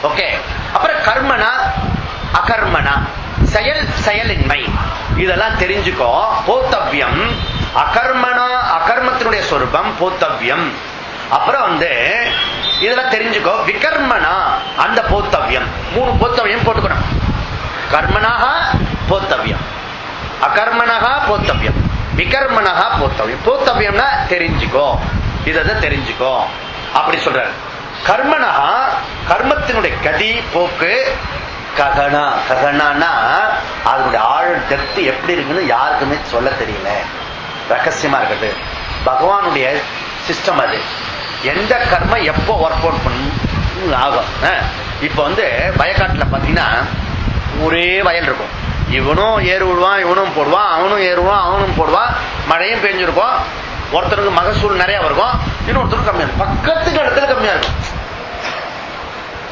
ஓகே, அப்புறம் கர்மனா, அகர்மனா, செயல், செயலின்மை, இதெல்லாம் தெரிஞ்சுக்கோ. போத்தவ்யம், அகர்மனா, அகர்மத்தினுடைய சொரூபம் போத்தவ்யம். அப்புறம் இதெல்லாம் தெரிஞ்சுக்கோ. விகர்மனா, அந்த போத்தவ்யம். 3 போத்தவ்யம் போட்டுக்கணும். கர்மனாக போத்தவ்யம், அகர்மனஹா போத்தவ்யம், விகர்மனஹா போத்தவ்யம். போத்தவ்யம்னா தெரிஞ்சுக்கோ, இதை தெரிஞ்சுக்கோ அப்படி சொல்றாரு. கர்மனஹா, கர்மத்தினுடைய கதி, போக்கு. ககனா, ககனானா அதனுடைய ஆழ் டெப்த் எப்படி இருக்குன்னு யாருக்குமே சொல்ல தெரியல, ரகசியமா இருக்குது. பகவானுடைய சிஸ்டம் அது. எந்த கர்ம எப்போ ஒர்க் அவுட் பண்ண ஆகும். இப்ப வயக்காட்டுல பாத்தீங்கன்னா ஒரே வயல் இருக்கும். இவனும் ஏறு விடுவான், இவனும் போடுவான், அவனும் ஏறுவான், அவனும் போடுவான். மழையும் பெஞ்சிருக்கும். ஒருத்தருக்கு மகசூல் நிறைய இருக்கும், இன்னொருத்தருக்கு கம்மியா இருக்கும். பக்கத்துக்கு இடத்துல கம்மியா இருக்கும்.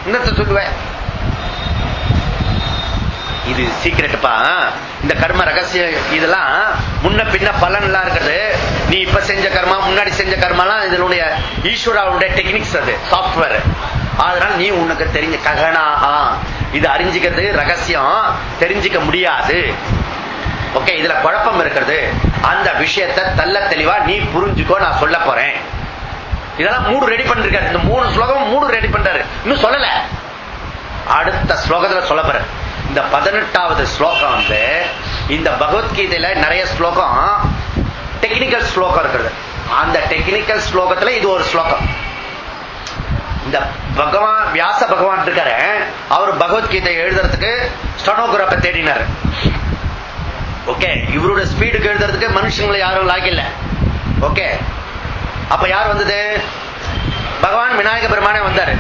இன்னத்தை சொல்லுவேன், இது சீக்கிரட்டுப்பா. இந்த கர்ம ரகசியம் இதெல்லாம் முன்ன பின்ன பலன் எல்லாம் இருக்குது. நீ இப்ப செஞ்ச கர்மா, முன்னாடி செஞ்ச கர்மாலாம் இதனுடைய ஈஸ்வராவுடைய டெக்னிக்ஸ், அது சாப்ட்வேர். அதனால நீ உனக்கு தெரிஞ்ச ககனாகா, இது அறிஞ்சிக்கிறது ரகசியம், தெரிஞ்சிக்க முடியாது. ஓகே, இதுல குழப்பம் இருக்கிறது. அந்த விஷயத்தை தள்ள தெளிவா நீ புரிஞ்சுக்கோ, நான் சொல்ல போறேன். இதெல்லாம் 3 ரெடி பண்ணிருக்காரு. இந்த 3 ஸ்லோகம் 3 ரெடி பண்றாரு, இன்னும் சொல்லல. அடுத்த ஸ்லோகத்துல சொல்ல போற. இந்த 18வது ஸ்லோகம் இந்த பகவத்கீதையில நிறைய ஸ்லோகம் டெக்னிக்கல் ஸ்லோகம் இருக்கிறது. அந்த டெக்னிக்கல் ஸ்லோகத்துல இது ஒரு ஸ்லோகம். இந்த பகவான் வியாச பகவான் இருக்காரு, அவர் பகவத்கீதை எழுதுறதுக்கு ஸ்டெனோகிராஃபர் தேடினார். ஓகே, இவரோட ஸ்பீடுக்கு எழுதுறதுக்கு மனுஷங்களை யாரும் லாகில்ல. ஓகே, அப்ப யார் வந்தது? பகவான் விநாயக பெருமானே வந்தாரு.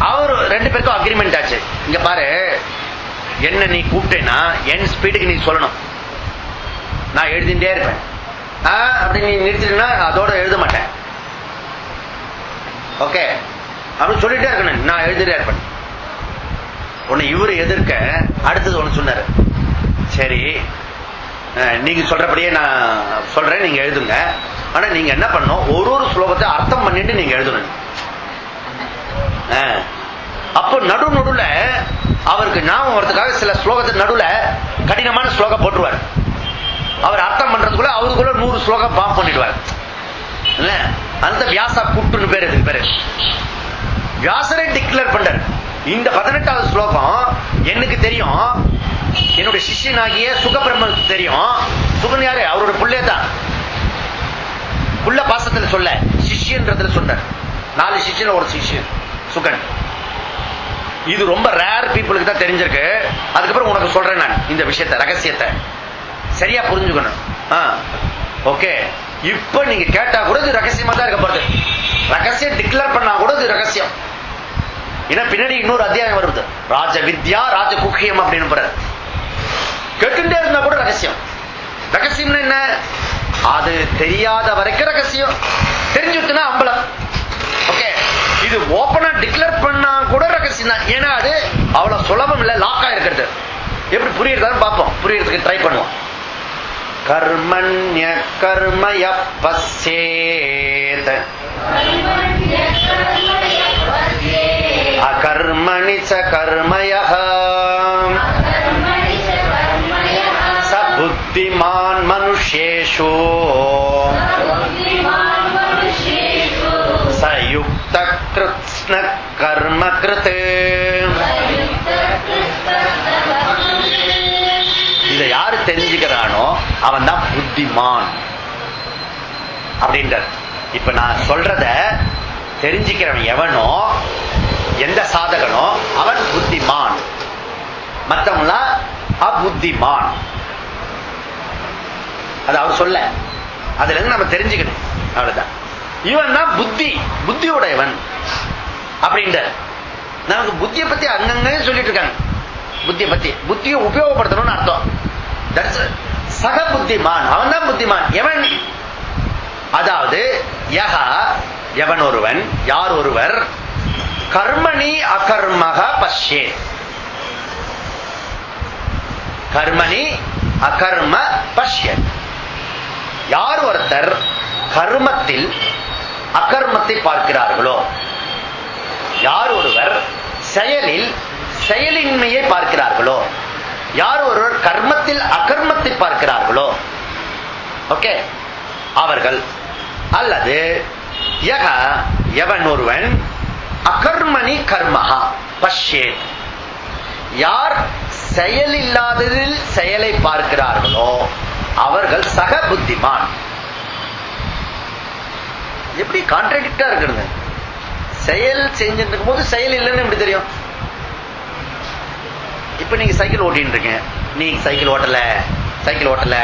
அவரு 2 பேருக்கும் அக்ரிமெண்ட் ஆச்சு. இங்க பாரு, என்ன நீ கூப்பிட்டேன்னா என் ஸ்பீடுக்கு நீ சொல்லணும், நான் எழுதிட்டே இருப்பேன். அப்படி நீ நிறுத்தினா அதோட எழுத மாட்டேன். ஓகே, அப்படின்னு சொல்லிட்டே இருக்கணும், நான் எழுதிட்டே இருப்பேன். ஒன்னு இவரு எதிர்க்க அடுத்தது ஒண்ணு சொன்னாரு, சரி, நீங்க சொல்றபடியே நான் சொல்றேன், நீங்க எழுதுங்க. ஆனா நீங்க என்ன பண்ணணும், ஒரு ஒரு ஸ்லோகத்தை அர்த்தம் பண்ணிட்டு நீங்க எழுதணும். அப்போ நடுவுல அவருக்கு ஞாபகம் வரதுக்காக சில ஸ்லோகத்தை நடுவுல கடினமான ஸ்லோகம் போட்டுருவார். அவர் அர்த்தம் பண்றதுக்குள்ள அவருக்குள்ள 100 ஸ்லோகம் பாம் பண்ணிடுவார். அந்த வியாசா கூட்டுன்னு பேரு, இதுக்கு பேரு வியாசரை டிக்ளேர் பண்றார். இந்த 18வது ஸ்லோகம் எனக்கு தெரியும், என்னுடைய சிஷ்யனாகிய சுகபிரம்மனுக்கு தெரியும். சுகன் யாரு? அவரோட புள்ளே தான். புள்ள பாசத்துல சொல்ல, சிஷ்யன்றதுல சொன்னார். 4 சிஷ்யன் ஒரு சிஷ்யன் சுகன். இது ரொம்ப ரேர் பீப்புளுக்கு தான் தெரிஞ்சிருக்கு. அதுக்கப்புறம் உனக்கு சொல்றேன் நான் இந்த விஷயத்தை, ரகசியத்தை சரியா புரிஞ்சுக்கணும். ஓகே, இப்ப நீங்க கேட்டா கூட இது ரகசியமா தான் இருக்க போறது. ரகசியம் டிக்ளேர் பண்ணா கூட இது ரகசியம். ஏன்னா பின்னாடி இன்னொரு அத்தியாயம் வருது, ராஜ வித்யா ராஜ குக்கியம் அப்படின்னு போற. கேட்டுட்டே இருந்தா கூட ரகசியம். ரகசியம் என்ன? அது தெரியாத வரைக்கும் ரகசியம், தெரிஞ்சுட்டுனா அம்பலம். ஓகே, இது ஓபனா டிக்ளேர் பண்ணா கூட ரகசியம் தான். ஏன்னா அது அவ்வளவு சுலபம் இல்ல, லாக்கா இருக்கிறது. எப்படி புரியுறதான்னு பார்ப்போம், புரியறதுக்கு ட்ரை பண்ணுவோம். கர்மண்ய கர்மய பஸ்யேத் அகர்மணி ச கர்மயः ச புத்திமான் மனுஷ்யேஷு ச யுக்த கிருத்ஸ்ன கர்ம கிருத். இதை யாரு தெரிஞ்சுக்கிறானோ அவன் தான் புத்திமான் அப்படின்றார். இப்ப நான் சொல்றத தெரிஞ்சுக்கிறவன் எவனோ, எந்த சாதகனோ அவன் புத்திமான், மற்றவங்களாம் அபுத்திமான். அது அவர் சொல்ல, அதுல இருந்து நம்ம தெரிஞ்சுக்கணும். அவ்வளவுதான். இவன் தான் புத்தி, புத்தியோடையவன் அப்படின்ற. நமக்கு புத்தியை பத்தி அங்கங்க சொல்லிட்டு இருக்காங்க. புத்தியை பத்தி, புத்தியை உபயோகப்படுத்தணும்னு அர்த்தம். சக புத்திமான், அவன் தான் புத்திமான். எவன்? அதாவது யஹ, எவன் ஒருவன், யார் ஒருவர், கர்மணி அகர்மக பஷ்யே, கர்மணி அகர்ம பஷ்ய, யார் ஒருத்தர் கர்மத்தில் அகர்மத்தை பார்க்கிறார்களோ, யார் ஒருவர் செயலில் செயலின்மையை பார்க்கிறார்களோ, யார் ஒருவர் கர்மத்தில் அகர்மத்தை பார்க்கிறார்களோ, ஓகே, அவர்கள். அல்லது யக, எவன் ஒருவன் அகர்மணி கர்மஹா பஷ்யேத், யார் செயலில்லாததில் செயலை பார்க்கிறார்களோ அவர்கள் சக புத்திமான். எப்படி கான்ட்ராடிக்டா இருக்கிறது? செயல் செஞ்சுட்டு இருக்கும் போது செயல் இல்லைன்னு எப்படி தெரியும்? இப்ப நீங்க சைக்கிள் ஓட்டின்னு இருக்கீங்க, நீங்க சைக்கிள் ஓட்டல, சைக்கிள் ஓட்டல,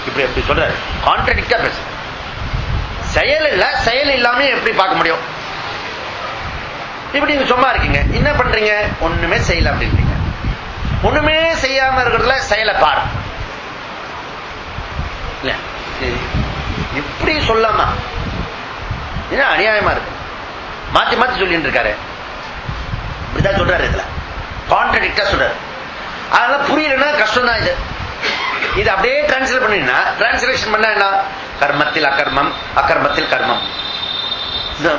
இப்படி எப்படி சொல்ற? கான்ட்ராடிக்டா பேச. செயல் இல்ல, செயல் இல்லாம எப்படி பார்க்க முடியும்? இப்படி நீங்க சும்மா இருக்கீங்க, என்ன பண்றீங்க? ஒண்ணுமே செய்யல அப்படின்றீங்க. ஒண்ணுமே செய்யாம இருக்கிறதுல செயலை பாரு. இல்ல இப்படி சொல்லாமா? அநியாயமா இருக்கு. மாத்தி மாத்தி சொல்லிட்டு இருக்காரு. இப்படிதான் சொல்றாரு, இதுல கான்ட்ராடிக்டா சொல்றாரு. அதனால புரியலன்னா கஷ்டம் தான். இது அப்படியே டிரான்ஸ்லேட் பண்ணினா, டிரான்ஸ்லேஷன் பண்ணா என்ன? கர்மத்தில் அகர்மம், அகர்மத்தில் கர்மம்.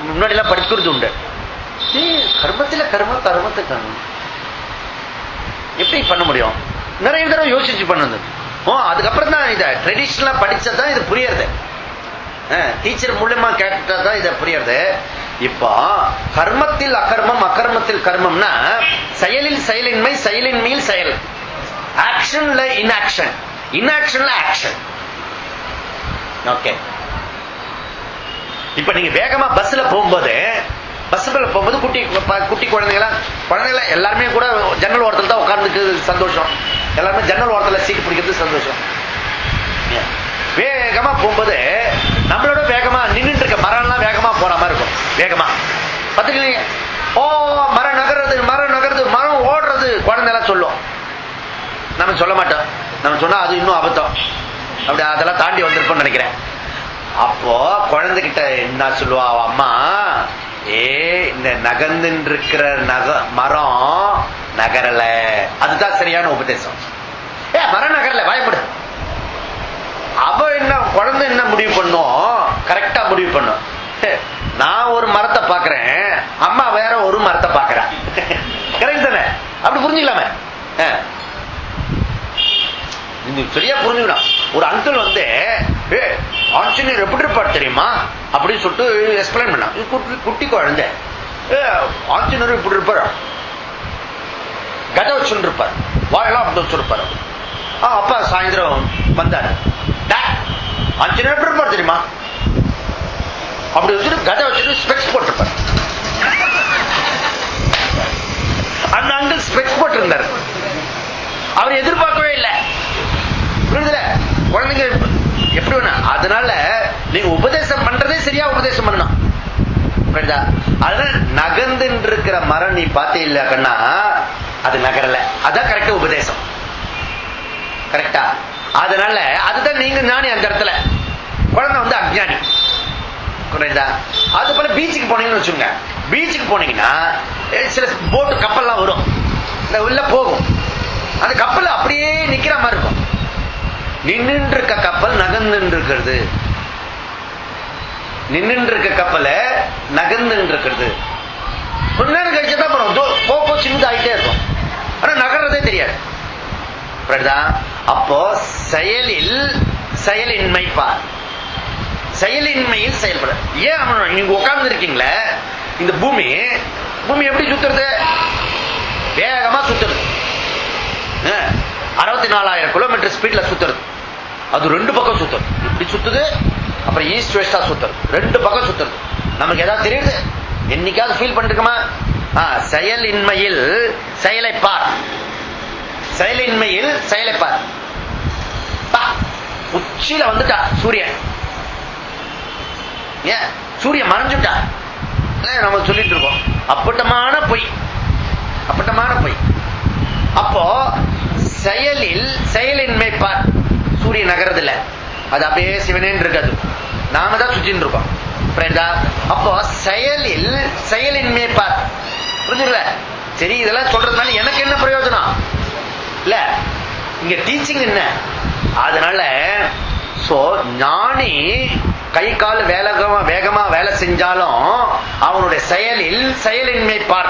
முன்னாடி எல்லாம் படிக்கிறது உண்டு. கர்மத்தில் கர்மம், கர்மத்தில் கர்மம் எப்படி பண்ண முடியும்? நிறைய தடவை யோசிச்சு பண்ணது. அதுக்கப்புறம் தான் இதை ட்ரெடிஷனலா படிச்சதான் இது புரியறது. டீச்சர் மூலமா கேட்டதான் இதை புரியறது. இப்போ கர்மத்தில் அகர்மம், அகர்மத்தில் கர்மம்னா செயலில் செயலின்மை, செயலின்மையில் செயல். ஆக்ஷன்ல இன்ஆக்ஷன், இன்ஆக்ஷன்ல ஆக்ஷன். ஓகே, இப்ப நீங்க வேகமா பஸ்ல போகும்போது, பஸ்ல போகும்போது குட்டி குட்டி குழந்தைங்கள எல்லாருமே கூட ஜன்னல் ஓரத்துல தான் உட்கார்ந்துக்கு சந்தோஷம். எல்லாருமே ஜன்னல் ஓரத்துல சீட்டு பிடிக்கிறது சந்தோஷம். வேகமா போகும்போது நம்மளோட வேகமா நின்றுட்டு இருக்க மரம்லாம் வேகமா போற மாதிரி இருக்கும். வேகமா பாத்துக்கீங்க, ஓ மரம் நகர்றது, மரம் நகர்றது, மரம் ஓடுறது குழந்தை எல்லாம் சொல்லும். நம்ம சொல்ல மாட்டோம். நம்ம சொன்னா அது இன்னும் அபத்தம். அப்படி அதெல்லாம் தாண்டி வந்திருப்போம்னு நினைக்கிறேன். அப்போ குழந்தைகிட்ட என்ன சொல்லுவா அம்மா, இந்த நகர்ந்து இருக்கிற மரம் நகரல. அதுதான் சரியான உபதேசம். மரம் நகரல, பயப்படு. அவ என்ன குழந்தை என்ன முடிவு பண்ணும்? கரெக்டா முடிவு பண்ணும். நான் ஒரு மரத்தை பாக்குறேன், அம்மா வேற ஒரு மரத்தை பாக்குறேன். கரெக்ட் தானே? அப்படி புரிஞ்சுக்கலாமே. சரியா புரிஞ்சுக்கணும். ஒரு அங்கிள் வந்து ஆஞ்சநேயர் எப்படி இருப்பார் தெரியுமா அப்படின்னு சொல்லிட்டு எக்ஸ்பிளைன் பண்ண. குட்டி குழந்தை, ஆஞ்சநேயர் இப்படி இருப்பார், கதை வச்சுட்டு இருப்பார், வாயெல்லாம் அப்படி வச்சிருப்பார். அப்பா சாயந்தரம் வந்தார், ஆஞ்சநேயர் எப்படி இருப்பார் தெரியுமா அப்படி வச்சுட்டு கதை வச்சுட்டு ஸ்பெக்ஸ் போட்டிருப்பார். அந்த அங்கிள் ஸ்பெக்ஸ் போட்டிருந்தார். அவர் எதிர்பார்க்கவே இல்லை. குழந்தைங்க எப்படி வேணா. அதனால நீங்க உபதேசம் பண்றதே சரியா உபதேசம் பண்ணணும். அதனால நகர்ந்து இருக்கிற மரம் நீ பார்த்தீங்களா கண்ணா, அது நகரல. அதான் கரெக்டா உபதேசம். கரெக்டா? அதனால அதுதான் நீங்க ஞானி. அந்த இடத்துல குழந்தை வந்து அஞ்ஞானி. அது போல பீச்சுக்கு போனீங்கன்னு வச்சுங்க. பீச்சுக்கு போனீங்கன்னா சில போட்டு கப்பல்லாம் வரும், உள்ள போகும். அந்த கப்பல் அப்படியே நிக்கிற மாதிரி இருக்கும். நின்று இருக்க கப்பல் நகர்ந்து இருக்கிறது, நின்று இருக்க கப்பல நகர்ந்து இருக்கிறது. கொஞ்ச நேரம் கழிச்சுதான் போக சின்னது ஆகிட்டே இருக்கும், ஆனா நகர்றதே தெரியாது. அப்போ செயலில் செயலின்மை பார், செயலின்மையில் செயல்பட. ஏன் நீங்க உட்கார்ந்து இருக்கீங்களே, இந்த பூமி எப்படி சுத்துறது? வேகமா சுத்துறது. 64,000 கிலோமீட்டர் ஸ்பீட்ல சுத்துறது. அது ரெண்டு பக்கம் சுத்துறது. இப்படி சுத்துது, அப்புறம் ஈஸ்ட் வெஸ்டா சுத்துறது. ரெண்டு பக்கம் சுத்துறது. நமக்கு ஏதாவது தெரியுது? என்னைக்காவது ஃபீல் பண்ணிருக்கோமா? செயலின்மையில் செயலை பார், செயலின்மையில் செயலை பார். உச்சியில வந்துட்டா சூரியன், ஏன் சூரியன் மறைஞ்சுட்டா நம்ம சொல்லிட்டு இருக்கோம். அப்பட்டமான பொய், அப்பட்டமான பொய். அப்போ செயலில் செயலின்மை பார். சூரியன் நகரது இல்ல, அது அப்படியே சிவனேன்னு இருக்காது, நாம தான் சுற்றின்னு இருக்கோம். அப்போ செயலில் செயலின்மை பார். புரிஞ்சுக்கல? சரி, இதெல்லாம் சொல்றதுனால எனக்கு என்ன பிரயோஜனம் இல்ல, இங்க டீச்சிங் என்ன? அதனால ஞானி கை கால் வேகமா வேலை செஞ்சாலும் அவனுடைய செயலில் செயலின்மை பார்.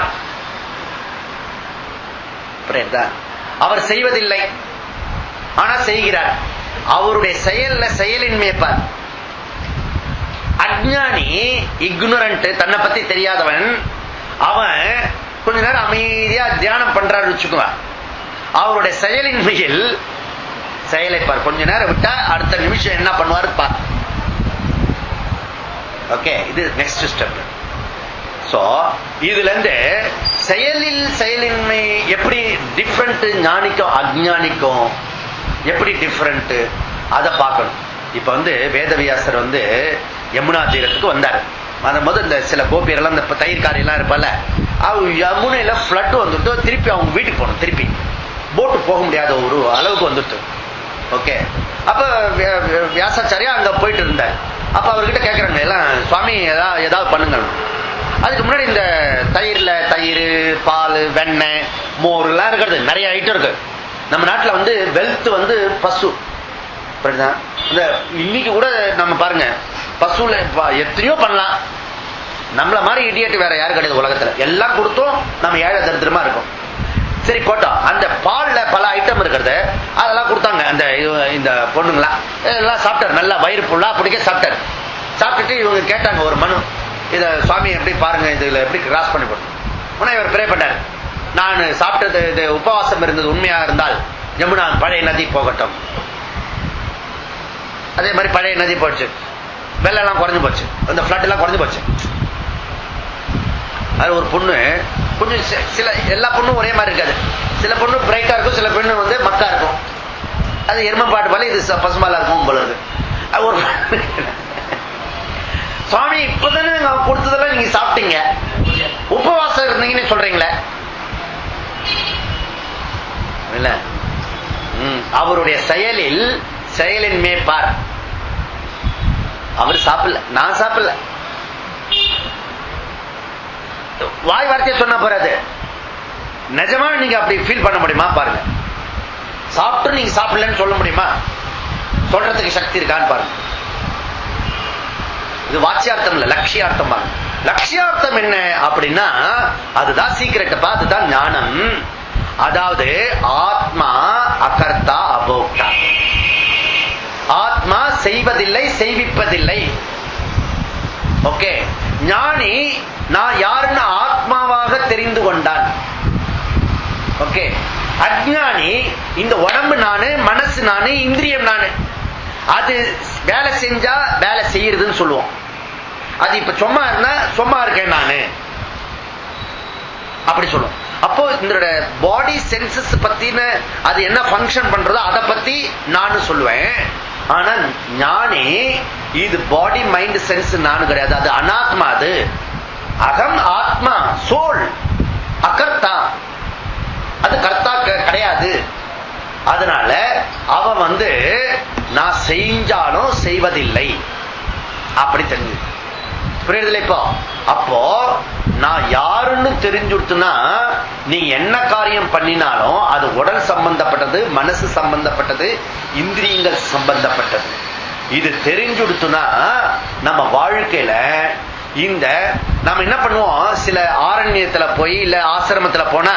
அவர் செய்வதில்லை, ஆனா செய்கிறார். அவருடைய செயல்ல செயலின்மை பார். அஞ்ஞானி, இக்னோரண்ட், தன்னை பத்தி தெரியாதவன், அவன் கொஞ்ச நேரம் அமைதியா தியானம் பண்றாரு வச்சுக்குவான். அவருடைய செயலின்மையில் செயலை பார். கொஞ்ச நேரம் விட்டா அடுத்த நிமிஷம் என்ன பண்ணுவாரு பார். ஓகே, இது நெக்ஸ்ட் ஸ்டெப். சோ இதுல இருந்து செயலில் செயலின்மை எப்படி டிஃபரெண்ட், ஞானிக்கும் அஞ்ஞானிக்கும் எப்படி டிஃபரெண்ட், அதை பார்க்கணும். இப்ப வந்து வேதவியாசர் வந்து யமுனா தீரத்துக்கு வந்தாரு. வரும்போது இந்த சில கோபியரெல்லாம் இந்த தயிர்காரி எல்லாம் இருப்பால, யமுனையில பிளட் வந்துட்டு திருப்பி அவங்க வீட்டுக்கு போகணும். திருப்பி போட்டு போக முடியாத ஒரு அளவுக்கு வந்துட்டு. ஓகே, அப்ப வியாசாச்சாரியா அங்க போயிட்டு இருந்தார். அப்ப அவர்கிட்ட கேட்கறாங்க எல்லாம், சுவாமி ஏதாவது பண்ணுங்க. அதுக்கு முன்னாடி இந்த தயிர்ல தயிர், பால், வெண்ணெய், மோர் எல்லாம் இருக்கிறது, நிறைய ஐட்டம் இருக்கு. நம்ம நாட்டுல வந்து வெல்த் வந்து பசு. இந்த இன்னைக்கு கூட நம்ம பாருங்க, பசுல எத்தனையோ பண்ணலாம். நம்மள மாதிரி இடியட் வேற யாரும் கிடையாது உலகத்துல. எல்லாம் கொடுத்தோம் நம்ம ஏழை தரித்திரமா இருக்கும். சரி போட்டோம். அந்த பால்ல பல ஐட்டம் இருக்கிறது, அதெல்லாம் கொடுத்தாங்க. அந்த இந்த பொண்ணுங்களா எல்லாம் சாப்பிட்டாரு, நல்லா வயிறு ஃபுல்லா பிடிக்க சாப்பிட்டாரு. சாப்பிட்டுட்டு இவங்க கேட்டாங்க ஒரு மனு, இத சுவாமி எப்படி பாருங்க, இதுல எப்படி கிராஸ் பண்ணி போட்டோம். உடனே இவர் ப்ரே பண்ணாரு, நான் சாப்பிட்டது இது உபவாசம் இருந்தது உண்மையாக இருந்தால் யமுனா பழைய நதி போகட்டும். அதே மாதிரி பழைய நதி போச்சு, வெள்ளம் எல்லாம் குறைஞ்சு போச்சு, அந்த பிளட் எல்லாம் குறைஞ்சு போச்சு. அது ஒரு பொண்ணு கொஞ்சம், சில எல்லா பொண்ணும் ஒரே மாதிரி இருக்காது. சில பொண்ணு பிரைட்டா இருக்கும், சில பொண்ணு வந்து மக்கா இருக்கும். அது எருமப்பாட்டு போல, இது பசுமாலா இருக்கும் போல இருக்கு. ஒரு சுவாமி இப்பதானே கொடுத்ததெல்லாம் நீங்க சாப்பிட்டீங்க, உபவாசம் இருந்தீங்கன்னு சொல்றீங்களே இல்ல. அவருடைய செயலில் செயலின் மேற்பார். அவர் சாப்பிடல, நான் சாப்பிடல. வாய் வார்த்தையை சொன்னா போறாது. நிஜமா நீங்க அப்படி ஃபீல் பண்ண முடியுமா பாருங்க. சாப்பிட்டு நீங்க சாப்பிடலன்னு சொல்ல முடியுமா? சொல்றதுக்கு சக்தி இருக்கான்னு பாருங்க. இது வாட்சியார்த்தம் இல்ல, லட்சியார்த்தம் பாருங்க. லட்சியார்த்தம் என்ன அப்படின்னா அதுதான் சீக்கிரட்டப்பா, அதுதான் ஞானம். அதாவது ஆத்மா அகர்த்தா அபோக்தா. ஆத்மா செய்வதில்லை, செய்விப்பதில்லை. ஓகே. ஞானி நான் யாருன்னு ஆத்மாவாக தெரிந்து கொண்டான். ஓகே. அஜ்ஞானி இந்த உடம்பு நானு, மனசு நானு, இந்திரியம் நானு, அது வேலை செஞ்சா வேலை செய்யறதுன்னு சொல்லுவோம். அது இப்ப சும்மா இருந்தா சும்மா இருக்கேன் நானு அப்படி சொல்லுவோம். அப்போ இந்த பாடி சென்சஸ் பத்தின அது என்ன ஃபங்க்ஷன் பண்றதோ அதை பத்தி நானு சொல்லுவேன். ஆனா ஞானி இது பாடி மைண்ட் சென்ஸ் நானு கிடையாது, அது அனாத்மா. அது அகம் ஆத்மா, சோல், அகர்த்தா, அது கர்த்தா கிடையாது. அதனால அவன் நான் செஞ்சாலும் செய்வதில்லை அப்படி தெரிஞ்சு புரியுதுல. இப்போ அப்போ நான் யாருன்னு தெரிஞ்சுடுத்துனா நீ என்ன காரியம் பண்ணினாலும் அது உடல் சம்பந்தப்பட்டது, மனசு சம்பந்தப்பட்டது, இந்திரியங்கள் சம்பந்தப்பட்டது. இது தெரிஞ்சுடுத்துனா நம்ம வாழ்க்கையில இந்த நம்ம என்ன பண்ணுவோம், சில ஆரண்யத்துல போய் இல்ல ஆசிரமத்துல போனா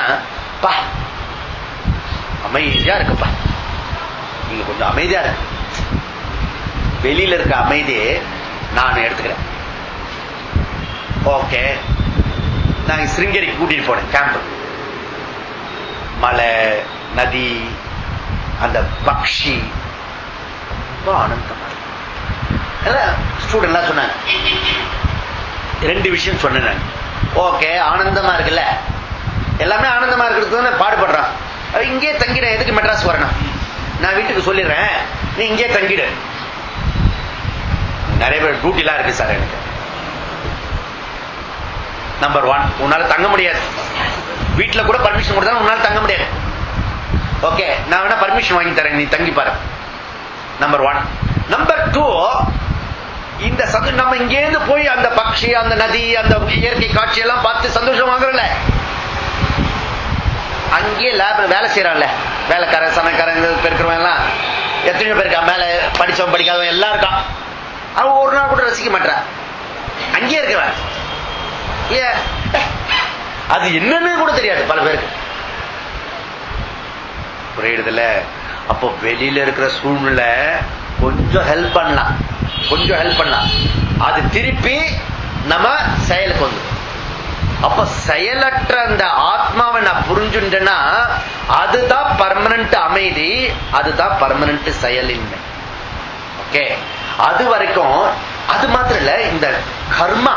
பா அமைதியா இருக்குப்பா, நீங்க கொஞ்சம் அமைதியா இருக்கு. வெளியில இருக்க அமைதியை நான் எடுத்துக்கிறேன். ஓகே. நான் சிருங்கேரிக்கு கூட்டிட்டு போனேன் கேம்ப். மலை, நதி, அந்த பக்ஷி ரொம்ப ஆனந்தமா ஸ்டூடெண்ட் சொன்னாங்க. 2 விஷயம் சொன்னேன் நான். ஓகே, ஆனந்தமா இருக்குல்ல, எல்லாமே ஆனந்தமா இருக்கிறது பாடுபடுறான். இங்கே தங்கிட, எதுக்கு மெட்ராஸ் வரணும்? நான் வீட்டுக்கு சொல்லிடுறேன், நீ இங்கே தங்கிடு. நிறைய பேர் டியூட்டிலாம் இருக்கு சார் எனக்கு. நம்பர் 1, உன்னால தங்க முடியாது. வீட்டுல கூட பர்மிஷன் கொடுத்தா உன்னால தங்க முடியாது. ஓகே, நான் வேணா பர்மிஷன் வாங்கி தரேன், நீ தங்கி பாரு. நம்பர் 1. நம்பர் 2, இந்த நம்ம இங்கேருந்து போய் அந்த பக்ஷி, அந்த நதி, அந்த இயற்கை காட்சி எல்லாம் பார்த்து சந்தோஷம் வாங்குறல, அங்கேயே லேப்ல வேலை செய்யறான்ல, வேலைக்காரன், சமைக்காரங்க இருக்கிறவன் எல்லாம் எத்தனையோ பேர் இருக்கா, மேல படிச்சவன் படிக்காதவன் எல்லாம் இருக்கான். அவன் ஒரு நாள் கூட ரசிக்க மாட்டான், அங்கேயே இருக்கிறான். அது என்னன்னு கூட தெரியாது பல பேருக்கு. புரியுதுல? அப்போ வெளியில இருக்கிற சூழ்நிலை கொஞ்சம் ஹெல்ப் பண்ணலாம், கொஞ்சம் ஹெல்ப் பண்ணலாம். அது திருப்பி நம்ம செயலுக்கு வந்து, அப்ப செயலற்ற அந்த ஆத்மாவை நான் புரிஞ்சுட்டேன்னா அதுதான் பர்மனன்ட் அமைதி, அதுதான் பர்மனன்ட் செயலின்மை. ஓகே. அது வரைக்கும் அது மாத்திரம் இல்ல, இந்த கர்மா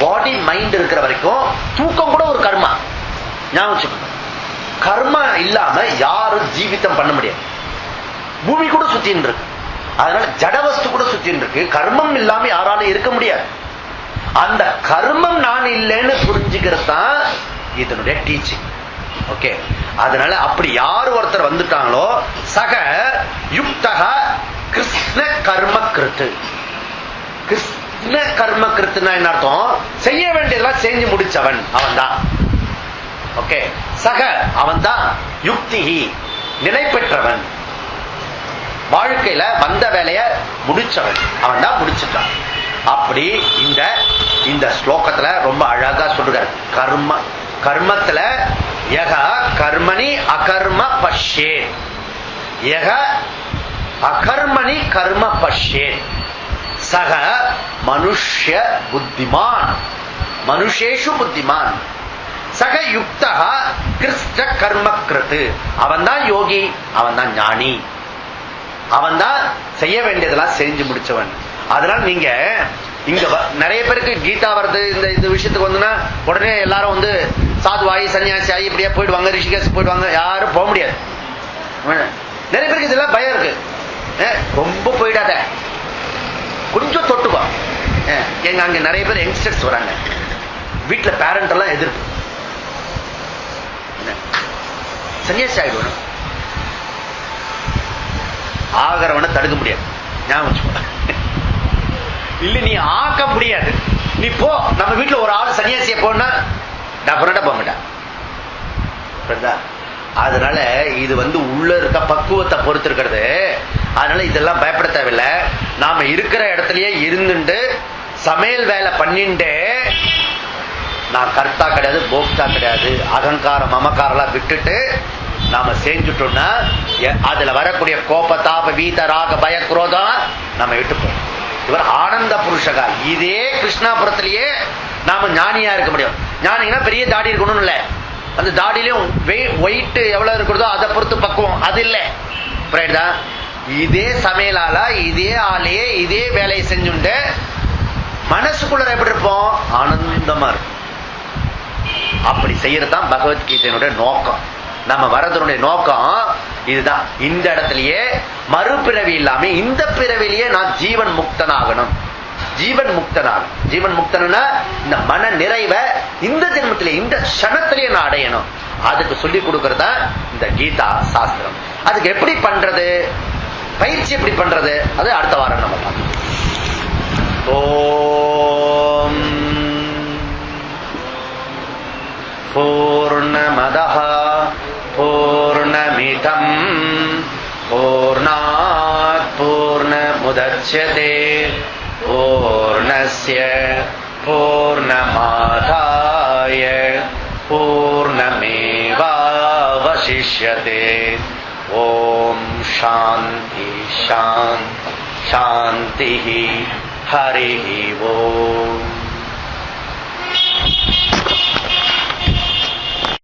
பாடி மைண்ட் இருக்கிற வரைக்கும் தூக்கம் கூட ஒரு கர்மா. ஞாபகம், கர்மா இல்லாம யாரும் ஜீவிதம் பண்ண முடியாது. பூமி கூட சுத்தின்னு இருக்கு, அதனால ஜடவஸ்து கூட சுத்தின்னு இருக்கு. கர்மம் இல்லாம யாராலும் இருக்க முடியாது. அந்த கர்மம் நான் இல்லைன்னு புரிஞ்சுக்கிறது தான் இதனுடைய டீச்சிங். ஓகே. அதனால அப்படி யார் ஒருத்தர் வந்துட்டாங்களோ சக யுக்தக கிருஷ்ண கர்ம கிருத்து. கிருஷ்ண கர்ம கிருத்துனா என்ன அர்த்தம்? செய்ய வேண்டியதெல்லாம் செஞ்சு முடிச்சவன் அவன் தான். ஓகே. சக அவன் தான் யுக்தி, நிலை பெற்றவன், வாழ்க்கையில வந்த வேலைய முடிச்சவன் அவன் தான், முடிச்சுட்டான். அப்படி இந்த ஸ்லோகத்துல ரொம்ப அழகா சொல்றார். கர்ம கர்மத்துல யக கர்மணி அகர்ம பஷ்யே, யக அகர்மணி கர்ம பஷ்யே சக மனுஷ்ய புத்திமான், மனுஷேஷு புத்திமான், சக யுக்தக கிருஷ்ண கர்ம கிருத்து. அவன் தான் யோகி, அவன் தான் ஞானி, அவன் தான் செய்ய வேண்டியதெல்லாம் செஞ்சு முடிச்சவன். அதனால நீங்க இங்க நிறைய பேருக்கு கீதா வருது, இந்த விஷயத்துக்கு வந்துன்னா உடனே எல்லாரும் சாதுவாயி சன்னியாசி ஆகி இப்படியே போயிடுவாங்க, ரிஷிகேஷ் போயிடுவாங்க. யாரும் போக முடியாது. நிறைய பேருக்கு இதெல்லாம் பயம் இருக்கு. ரொம்ப போயிடாத, கொஞ்சம் தொட்டுவா. எங்க அங்க நிறைய பேர் யங்ஸ்டர்ஸ் வராங்க, வீட்டுல பேரண்ட் எல்லாம் எதிர்ப்பு, சன்னியாசி ஆயிடுவேன், ஆகிறவனை தடுக்க முடியாது. ஞாபகம் இல்ல, நீ ஆக்க முடியாது. நீ போ, நம்ம வீட்டுல ஒரு ஆள் சன்னியாசிய போனா டெஃபரண்டா போக மாட்டான். அதனால இது உள்ள இருக்க பக்குவத்தை பொறுத்து இருக்கிறது. அதனால இதெல்லாம் பயப்பட தேவையில்லை. நாம இருக்கிற இடத்துலயே இருந்துட்டு சமையல் வேலை பண்ணிட்டு நான் கர்த்தா கிடையாது, போக்தா கிடையாது, அகங்காரம் மமக்காரெல்லாம் விட்டுட்டு நாம செஞ்சுட்டோம்னா அதுல வரக்கூடிய கோபத்தாப வீத ராக பய குரோதம் நம்ம விட்டு போறோம். இவர் ஆனந்த புருஷகா. இதே கிருஷ்ணாபுரத்திலேயே நாம ஞானியா இருக்க முடியும். ஞானிங்கன்னா பெரிய தாடி இருக்கணும் இல்ல, அந்த தாடியிலும் வெயிட் எவ்வளவு இருக்கிறதோ அதை பொறுத்து பக்குவம் அது இல்ல. இதே சமையலால இதே ஆளையே இதே வேலையை செஞ்சுட்டு மனசுக்குள்ள எப்படி இருப்போம்? ஆனந்தமா இருக்கும். அப்படி செய்யறதுதான் பகவத்கீதையினுடைய நோக்கம். நம்ம வரதனுடைய நோக்கம் இதுதான். இந்த இடத்துலயே மறுபிறவி இல்லாம இந்த பிறவிலேயே நான் ஜீவன் முக்தனாகணும். ஜீவன் முக்தனாகும். ஜீவன் முக்தனா இந்த மன நிறைவை இந்த ஜென்மத்திலே இந்த க்ஷணத்திலேயே நான் அடையணும். அதுக்கு சொல்லி கொடுக்கறதா இந்த கீதா சாஸ்திரம். அதுக்கு எப்படி பண்றது, பயிற்சி எப்படி பண்றது, அது அடுத்த வாரம் நம்ம பார்க்கலாம். ஓம் பூர்ணமதః பூர்ணமிதம் பூர்ணாத் பூர்ணமுதச்யதே பூர்ணஸ்ய பூர்ணமாதாய பூர்ணமேவாவசிஷ்யதே. ஓம் சாந்தி சாந்தி சாந்தி. ஹரி ஓம்.